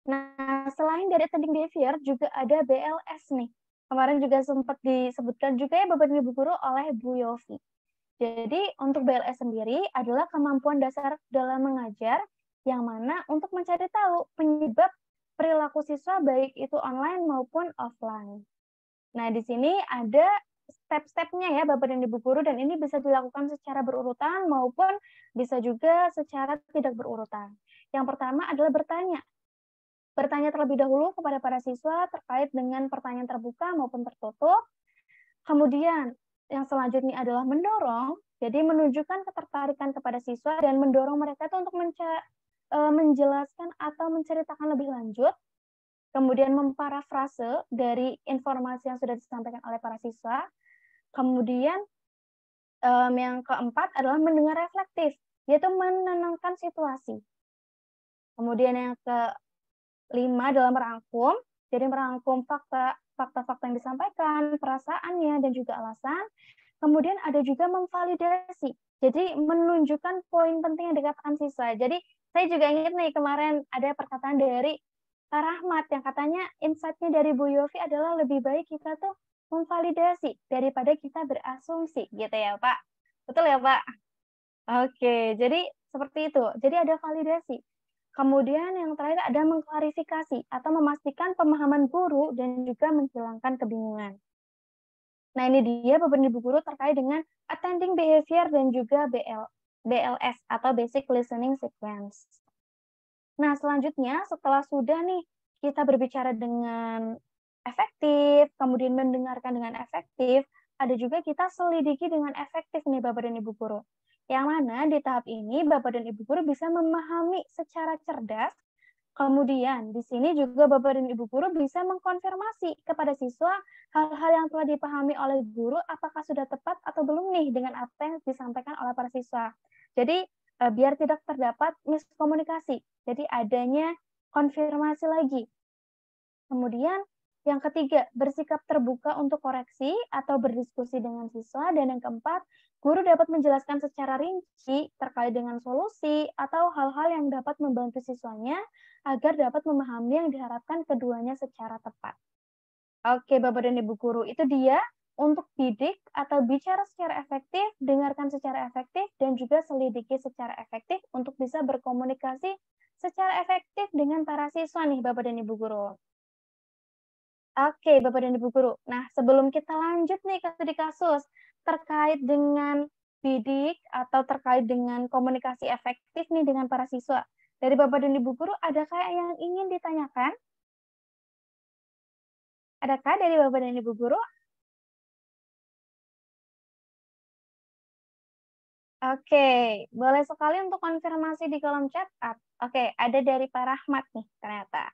Speaker 1: Nah, selain dari attending behavior, juga ada BLS nih. Kemarin juga sempat disebutkan juga ya Bapak dan Ibu guru oleh Bu Yofi. Jadi, untuk BLS sendiri adalah kemampuan dasar dalam mengajar, yang mana untuk mencari tahu penyebab perilaku siswa baik itu online maupun offline. Nah, di sini ada step-stepnya ya Bapak dan Ibu guru, dan ini bisa dilakukan secara berurutan maupun bisa juga secara tidak berurutan. Yang pertama adalah bertanya. Bertanya terlebih dahulu kepada para siswa terkait dengan pertanyaan terbuka maupun tertutup. Kemudian yang selanjutnya adalah mendorong, jadi menunjukkan ketertarikan kepada siswa dan mendorong mereka itu untuk menjelaskan atau menceritakan lebih lanjut. Kemudian memparafrase dari informasi yang sudah disampaikan oleh para siswa. Kemudian yang keempat adalah mendengar reflektif, yaitu menenangkan situasi. Kemudian yang kelima adalah merangkum, jadi merangkum fakta-fakta yang disampaikan, perasaannya, dan juga alasan. Kemudian ada juga memvalidasi, jadi menunjukkan poin penting yang dikatakan siswa. Jadi saya juga ingat nih kemarin ada perkataan dari Pak Rahmat yang katanya insight-nya dari Bu Yofi adalah lebih baik kita tuh memvalidasi daripada kita berasumsi, gitu ya Pak. Betul ya Pak? Oke, jadi seperti itu. Jadi ada validasi. Kemudian yang terakhir ada mengklarifikasi atau memastikan pemahaman guru dan juga menghilangkan kebingungan. Nah, ini dia Bapak dan Ibu guru terkait dengan attending behavior dan juga BLS atau basic listening sequence. Nah, selanjutnya setelah sudah nih kita berbicara dengan efektif, kemudian mendengarkan dengan efektif, ada juga kita selidiki dengan efektif nih Bapak dan Ibu guru. Yang mana di tahap ini Bapak dan Ibu guru bisa memahami secara cerdas. Kemudian di sini juga Bapak dan Ibu guru bisa mengkonfirmasi kepada siswa hal-hal yang telah dipahami oleh guru apakah sudah tepat atau belum nih dengan apa yang disampaikan oleh para siswa. Jadi biar tidak terdapat miskomunikasi. Jadi adanya konfirmasi lagi. Kemudian yang ketiga, bersikap terbuka untuk koreksi atau berdiskusi dengan siswa. Dan yang keempat, guru dapat menjelaskan secara rinci terkait dengan solusi atau hal-hal yang dapat membantu siswanya agar dapat memahami yang diharapkan keduanya secara tepat. Oke, Bapak dan Ibu guru, itu dia untuk bidik atau bicara secara efektif, dengarkan secara efektif, dan juga selidiki secara efektif untuk bisa berkomunikasi secara efektif dengan para siswa nih, Bapak dan Ibu guru. Oke, Bapak dan Ibu guru. Nah, sebelum kita lanjut nih ke studi kasus terkait dengan bidik atau terkait dengan komunikasi efektif nih dengan para siswa. Dari Bapak dan Ibu guru, adakah yang ingin ditanyakan? Adakah dari Bapak dan Ibu guru? Oke, boleh sekali untuk konfirmasi di kolom chat. Oke, ada dari Pak Rahmat nih ternyata.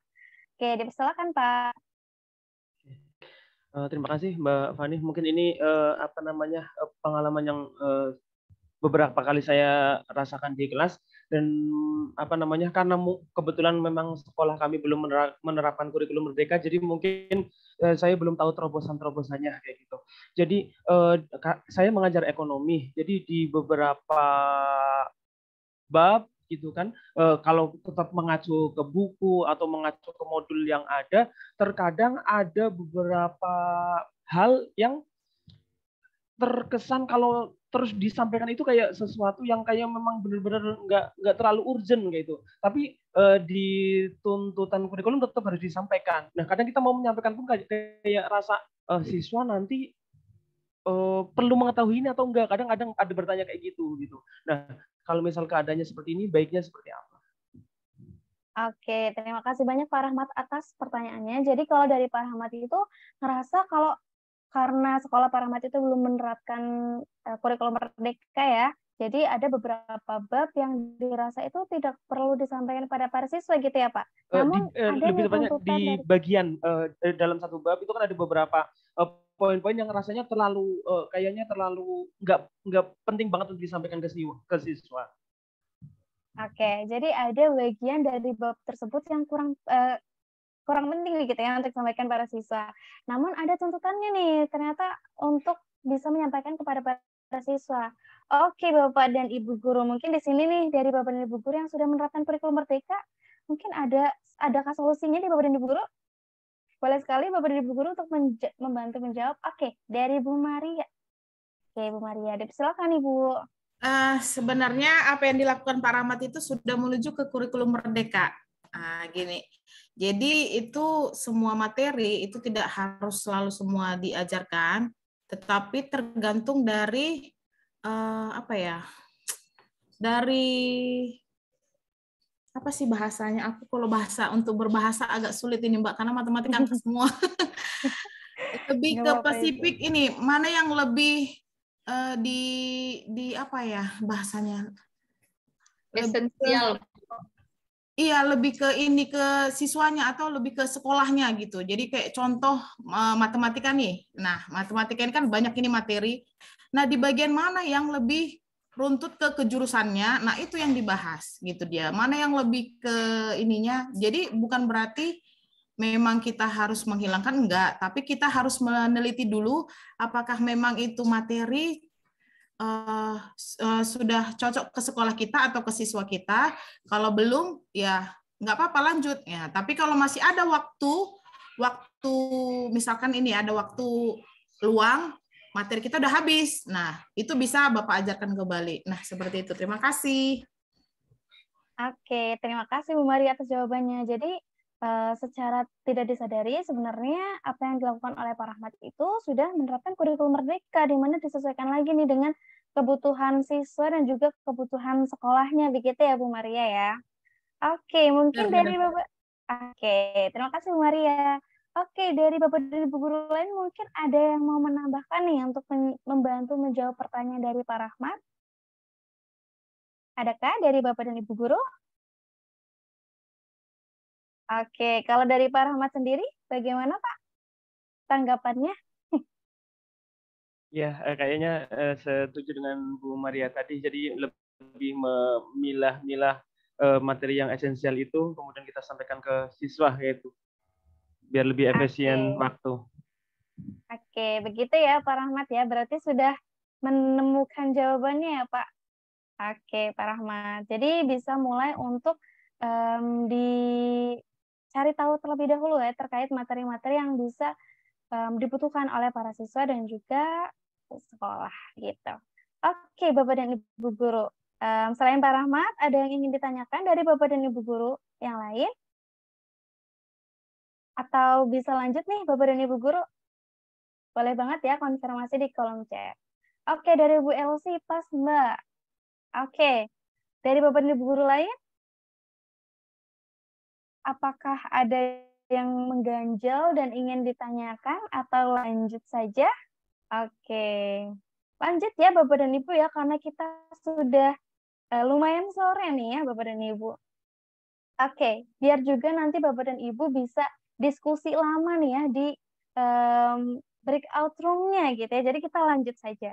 Speaker 1: Oke, dipersilakan Pak.
Speaker 7: Terima kasih Mbak Fani. Mungkin ini pengalaman yang beberapa kali saya rasakan di kelas. Dan karena kebetulan memang sekolah kami belum menerapkan kurikulum merdeka, jadi mungkin saya belum tahu terobosan-terobosannya kayak gitu. Jadi saya mengajar ekonomi, jadi di beberapa bab gitu kan, kalau tetap mengacu ke buku atau mengacu ke modul yang ada, terkadang ada beberapa hal yang terkesan kalau terus disampaikan itu kayak sesuatu yang kayak memang benar-benar nggak terlalu urgent gitu. Tapi di tuntutan kurikulum tetap harus disampaikan. Nah, kadang kita mau menyampaikan pun kayak rasa siswa nanti perlu mengetahui ini atau enggak. Kadang-kadang ada bertanya kayak gitu. Nah, kalau misal keadaannya seperti ini, baiknya seperti apa?
Speaker 1: Oke, terima kasih banyak Pak Rahmat atas pertanyaannya. Jadi kalau dari Pak Rahmat itu ngerasa kalau karena sekolah Pak Rahmat itu belum menerapkan kurikulum merdeka ya, jadi ada beberapa bab yang dirasa itu tidak perlu disampaikan pada para siswa gitu ya Pak. Namun ada
Speaker 7: lebih
Speaker 1: nih
Speaker 7: tepatnya
Speaker 1: tuntutan
Speaker 7: di
Speaker 1: dari
Speaker 7: bagian dalam satu bab itu kan ada beberapa poin-poin yang rasanya terlalu kayaknya terlalu nggak penting banget untuk disampaikan ke siswa.
Speaker 1: Oke, jadi ada bagian dari bab tersebut yang kurang penting gitu ya untuk disampaikan para siswa. Namun ada tuntutannya nih, ternyata untuk bisa menyampaikan kepada para siswa. Oke, Bapak dan Ibu guru, mungkin di sini nih dari Bapak dan Ibu guru yang sudah menerapkan kurikulum merdeka, mungkin adakah solusinya di Bapak dan Ibu guru? Boleh sekali Bapak dan Ibu guru untuk membantu menjawab. Oke, dari Bu Maria. Oke, Bu Maria, silakan Ibu.
Speaker 5: Sebenarnya apa yang dilakukan Pak Rahmat itu sudah menuju ke kurikulum merdeka. Gini. Jadi itu semua materi itu tidak harus selalu semua diajarkan, tetapi tergantung dari dari apa sih bahasanya? Aku kalau untuk berbahasa agak sulit ini Mbak, karena matematika angka semua. Lebih ke Pasifik ini, mana yang lebih di apa ya bahasanya?
Speaker 2: Esensial.
Speaker 5: Iya, lebih ke ini ke siswanya atau lebih ke sekolahnya gitu. Jadi kayak contoh matematika nih. Nah, matematika ini kan banyak ini materi. Nah, di bagian mana yang lebih runtut ke kejurusannya, nah itu yang dibahas gitu dia. Mana yang lebih ke ininya. Jadi bukan berarti memang kita harus menghilangkan, enggak. Tapi kita harus meneliti dulu apakah memang itu materi sudah cocok ke sekolah kita atau ke siswa kita. Kalau belum, ya nggak apa-apa lanjut. Ya, tapi kalau masih ada waktu misalkan ini ada waktu luang, materi kita udah habis. Nah, itu bisa Bapak ajarkan kembali. Nah, seperti itu. Terima kasih.
Speaker 1: Oke, terima kasih Bu Mari atas jawabannya. Jadi, secara tidak disadari sebenarnya apa yang dilakukan oleh Pak Rahmat itu sudah menerapkan kurikulum merdeka, di mana disesuaikan lagi nih dengan kebutuhan siswa dan juga kebutuhan sekolahnya, begitu ya Bu Maria ya. Oke, mungkin dari Bapak. Oke, terima kasih Bu Maria. Oke, dari Bapak dan Ibu guru lain mungkin ada yang mau menambahkan nih untuk membantu menjawab pertanyaan dari Pak Rahmat? Adakah dari Bapak dan Ibu guru? Oke, kalau dari Pak Rahmat sendiri, bagaimana Pak tanggapannya?
Speaker 7: Ya, kayaknya setuju dengan Bu Maria tadi. Jadi lebih memilah-milah materi yang esensial itu, kemudian kita sampaikan ke siswa yaitu biar lebih efisien waktu.
Speaker 1: Oke, begitu ya Pak Rahmat ya. Berarti sudah menemukan jawabannya ya Pak. Oke, Pak Rahmat. Jadi bisa mulai untuk dicari tahu terlebih dahulu ya terkait materi-materi yang bisa dibutuhkan oleh para siswa dan juga sekolah gitu. Oke, Bapak dan Ibu guru. Selain Pak Rahmat, ada yang ingin ditanyakan dari Bapak dan Ibu guru yang lain? Atau bisa lanjut nih Bapak dan Ibu guru? Boleh banget ya konfirmasi di kolom chat. Oke, dari Bu Elsie pas Mbak. Oke, dari Bapak dan Ibu guru lain? Apakah ada yang mengganjal dan ingin ditanyakan atau lanjut saja? Oke, lanjut ya Bapak dan Ibu ya, karena kita sudah lumayan sore nih ya Bapak dan Ibu. Oke, biar juga nanti Bapak dan Ibu bisa diskusi lama nih ya di breakout room-nya gitu ya, jadi kita lanjut saja.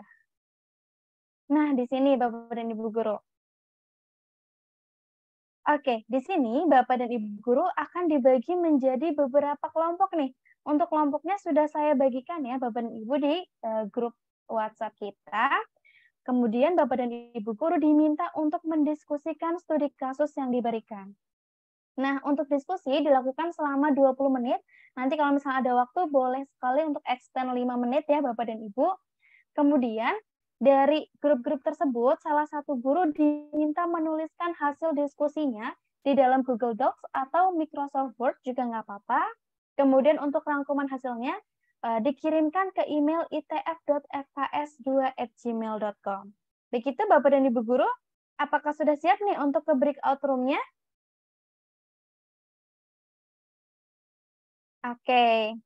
Speaker 1: Nah, di sini Bapak dan Ibu guru. Oke, di sini Bapak dan Ibu guru akan dibagi menjadi beberapa kelompok nih. Untuk kelompoknya sudah saya bagikan ya Bapak dan Ibu di grup WhatsApp kita. Kemudian Bapak dan Ibu guru diminta untuk mendiskusikan studi kasus yang diberikan. Nah, untuk diskusi dilakukan selama 20 menit. Nanti kalau misalnya ada waktu, boleh sekali untuk extend 5 menit ya Bapak dan Ibu. Kemudian, dari grup-grup tersebut, salah satu guru diminta menuliskan hasil diskusinya di dalam Google Docs atau Microsoft Word juga nggak apa-apa. Kemudian untuk rangkuman hasilnya, dikirimkan ke email itf.fks2@gmail.com. Begitu Bapak dan Ibu guru, apakah sudah siap nih untuk ke breakout room-nya? Oke.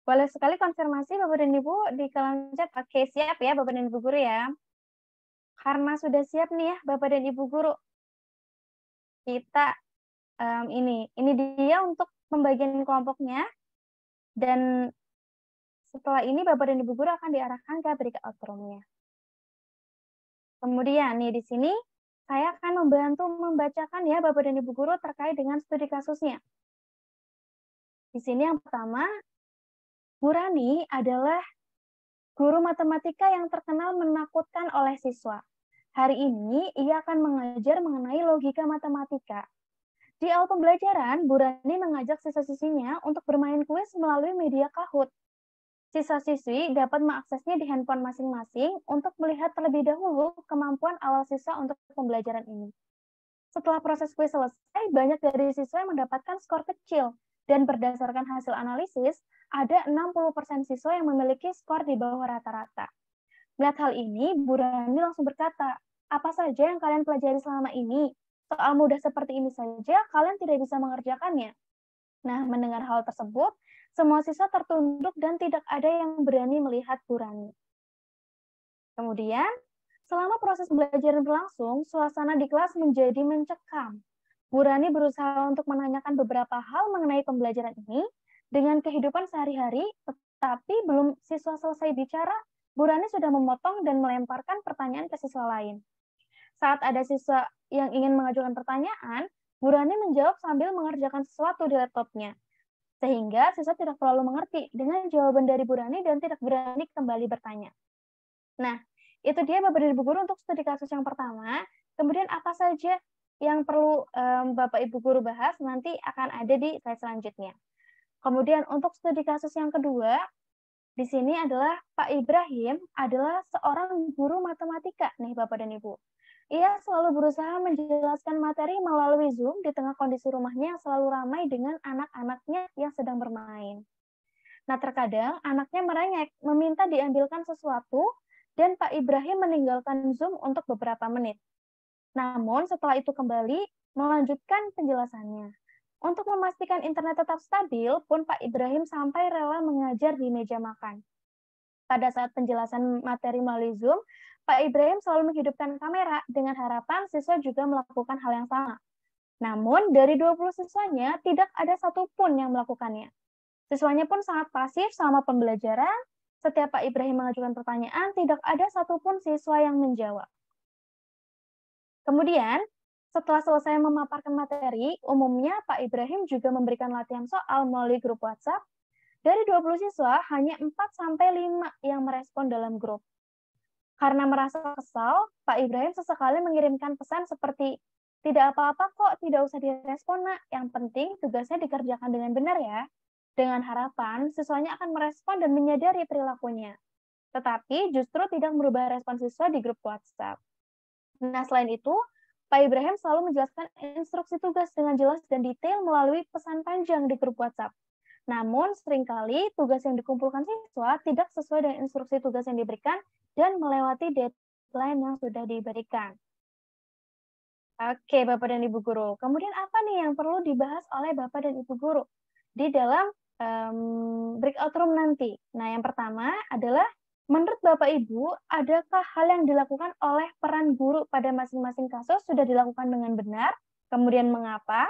Speaker 1: Boleh sekali konfirmasi Bapak dan Ibu di kolom chat. Oke, siap ya Bapak dan Ibu guru ya. Karena sudah siap nih ya Bapak dan Ibu guru. Kita ini dia untuk pembagian kelompoknya. Dan setelah ini Bapak dan Ibu guru akan diarahkan ke breakout room-nya. Kemudian nih di sini saya akan membantu membacakan ya Bapak dan Ibu guru terkait dengan studi kasusnya. Di sini yang pertama, Bu Rani adalah guru matematika yang terkenal menakutkan oleh siswa. Hari ini ia akan mengajar mengenai logika matematika. Di awal pembelajaran, Bu Rani mengajak siswa-siswinya untuk bermain kuis melalui media Kahoot. Siswa-siswi dapat mengaksesnya di handphone masing-masing untuk melihat terlebih dahulu kemampuan awal siswa untuk pembelajaran ini. Setelah proses kuis selesai, banyak dari siswa yang mendapatkan skor kecil, dan berdasarkan hasil analisis, ada 60% siswa yang memiliki skor di bawah rata-rata. Melihat hal ini, Bu Rani langsung berkata, apa saja yang kalian pelajari selama ini? Soal mudah seperti ini saja, kalian tidak bisa mengerjakannya. Nah, mendengar hal tersebut, semua siswa tertunduk dan tidak ada yang berani melihat Bu Rani. Kemudian, selama proses belajar berlangsung, suasana di kelas menjadi mencekam. Bu Rani berusaha untuk menanyakan beberapa hal mengenai pembelajaran ini dengan kehidupan sehari-hari, tetapi belum siswa selesai bicara, Bu Rani sudah memotong dan melemparkan pertanyaan ke siswa lain. Saat ada siswa yang ingin mengajukan pertanyaan, Bu Rani menjawab sambil mengerjakan sesuatu di laptopnya. Sehingga siswa tidak terlalu mengerti dengan jawaban dari Bu Rani dan tidak berani kembali bertanya. Nah, itu dia Bapak dan Ibu guru untuk studi kasus yang pertama. Kemudian apa saja yang perlu Bapak Ibu guru bahas nanti akan ada di slide selanjutnya. Kemudian untuk studi kasus yang kedua, di sini adalah Pak Ibrahim adalah seorang guru matematika nih Bapak dan Ibu. Ia selalu berusaha menjelaskan materi melalui Zoom di tengah kondisi rumahnya yang selalu ramai dengan anak-anaknya yang sedang bermain. Nah, terkadang anaknya merengek, meminta diambilkan sesuatu, dan Pak Ibrahim meninggalkan Zoom untuk beberapa menit. Namun, setelah itu kembali, melanjutkan penjelasannya. Untuk memastikan internet tetap stabil pun Pak Ibrahim sampai rela mengajar di meja makan. Pada saat penjelasan materi melalui Zoom, Pak Ibrahim selalu menghidupkan kamera dengan harapan siswa juga melakukan hal yang sama. Namun, dari 20 siswanya, tidak ada satupun yang melakukannya. Siswanya pun sangat pasif selama pembelajaran. Setiap Pak Ibrahim mengajukan pertanyaan, tidak ada satupun siswa yang menjawab. Kemudian, setelah selesai memaparkan materi, umumnya Pak Ibrahim juga memberikan latihan soal melalui grup WhatsApp. Dari 20 siswa, hanya 4-5 yang merespon dalam grup. Karena merasa kesal, Pak Ibrahim sesekali mengirimkan pesan seperti, tidak apa-apa kok, tidak usah direspon nak, yang penting tugasnya dikerjakan dengan benar ya. Dengan harapan, siswanya akan merespon dan menyadari perilakunya. Tetapi justru tidak merubah respon siswa di grup WhatsApp. Nah, selain itu, Pak Ibrahim selalu menjelaskan instruksi tugas dengan jelas dan detail melalui pesan panjang di grup WhatsApp. Namun, seringkali tugas yang dikumpulkan siswa tidak sesuai dengan instruksi tugas yang diberikan dan melewati deadline yang sudah diberikan. Oke, Bapak dan Ibu Guru. Kemudian apa nih yang perlu dibahas oleh Bapak dan Ibu Guru di dalam breakout room nanti? Nah, yang pertama adalah menurut Bapak Ibu, adakah hal yang dilakukan oleh peran guru pada masing-masing kasus sudah dilakukan dengan benar? Kemudian mengapa?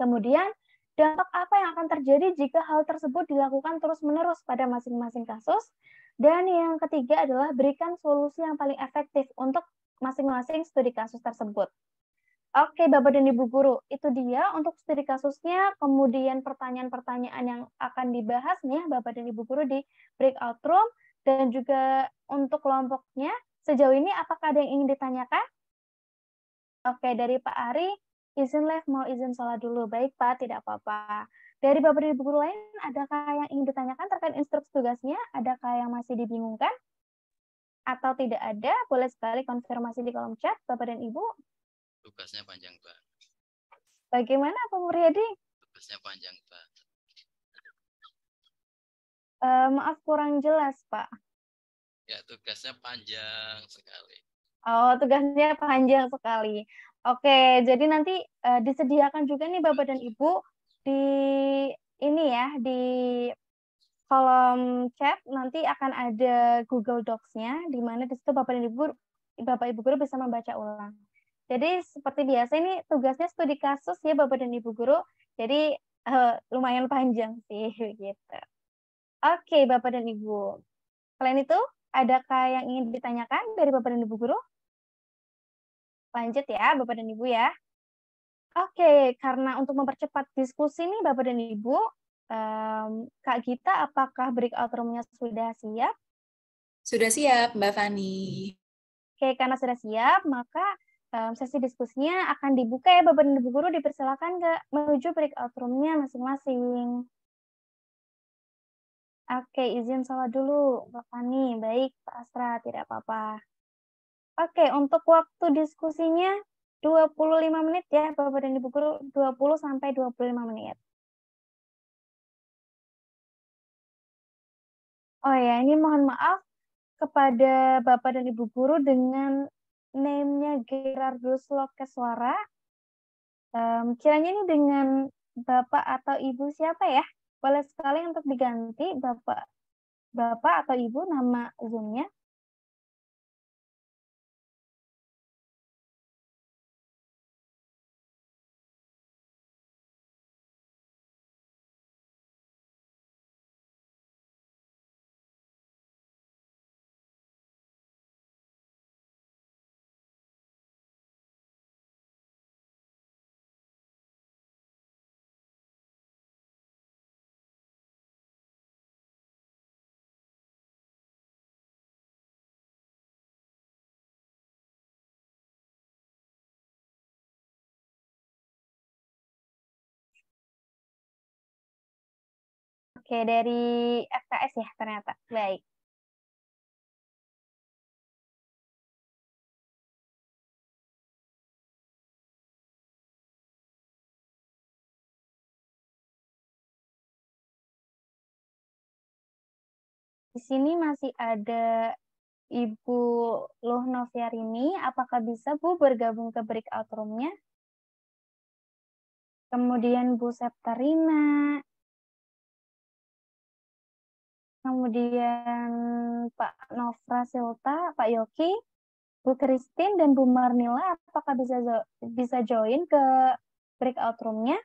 Speaker 1: Kemudian dampak apa yang akan terjadi jika hal tersebut dilakukan terus-menerus pada masing-masing kasus? Dan yang ketiga adalah berikan solusi yang paling efektif untuk masing-masing studi kasus tersebut. Oke, Bapak dan Ibu Guru, itu dia untuk studi kasusnya, kemudian pertanyaan-pertanyaan yang akan dibahas nih Bapak dan Ibu Guru di breakout room, dan juga untuk kelompoknya, sejauh ini apakah ada yang ingin ditanyakan? Oke, dari Pak Ari, izin live mau izin sholat dulu. Baik Pak, tidak apa-apa. Dari Bapak dan Ibu Guru lain, adakah yang ingin ditanyakan terkait instruksi tugasnya? Adakah yang masih dibingungkan? Atau tidak ada? Boleh sekali konfirmasi di kolom chat, Bapak dan Ibu.
Speaker 8: Tugasnya panjang, Pak.
Speaker 1: Bagaimana Pak Muryadi?
Speaker 8: Tugasnya panjang, Pak.
Speaker 1: Maaf kurang jelas, Pak.
Speaker 8: Ya, tugasnya panjang sekali.
Speaker 1: Oh, tugasnya panjang sekali. Oke, jadi nanti disediakan juga nih Bapak dan Ibu di ini ya, di kolom chat nanti akan ada Google Docs-nya, di mana di situ Bapak Ibu Guru bisa membaca ulang. Jadi seperti biasa ini tugasnya studi kasus ya Bapak dan Ibu Guru. Jadi lumayan panjang sih gitu. Oke, Bapak dan Ibu. Selain itu, adakah yang ingin ditanyakan dari Bapak dan Ibu Guru? Lanjut ya, Bapak dan Ibu ya. Oke, karena untuk mempercepat diskusi nih Bapak dan Ibu, Kak Gita, apakah breakout room-nya sudah siap?
Speaker 9: Sudah siap, Mbak Fani.
Speaker 1: Oke, karena sudah siap, maka sesi diskusinya akan dibuka ya Bapak dan Ibu Guru, dipersilakan menuju breakout room-nya masing-masing. Oke, izin sholat dulu, Mbak Fani. Baik, Pak Astra, tidak apa-apa. Oke, untuk waktu diskusinya 25 menit ya, Bapak dan Ibu Guru, 20 sampai 25 menit. Oh ya, ini mohon maaf kepada Bapak dan Ibu Guru dengan name-nya Gerardus Lokeswara. Kiranya ini dengan Bapak atau Ibu siapa ya? Boleh sekali untuk diganti Bapak atau Ibu nama Zoom-nya. Oke, dari FKS ya ternyata. Baik. Di sini masih ada Ibu Luh Noviarini. Apakah bisa Bu bergabung ke breakout room-nya? Kemudian Bu Septarina. Kemudian Pak Novra Silta, Pak Yoki, Bu Christine, dan Bu Marnila. Apakah bisa join ke breakout room-nya?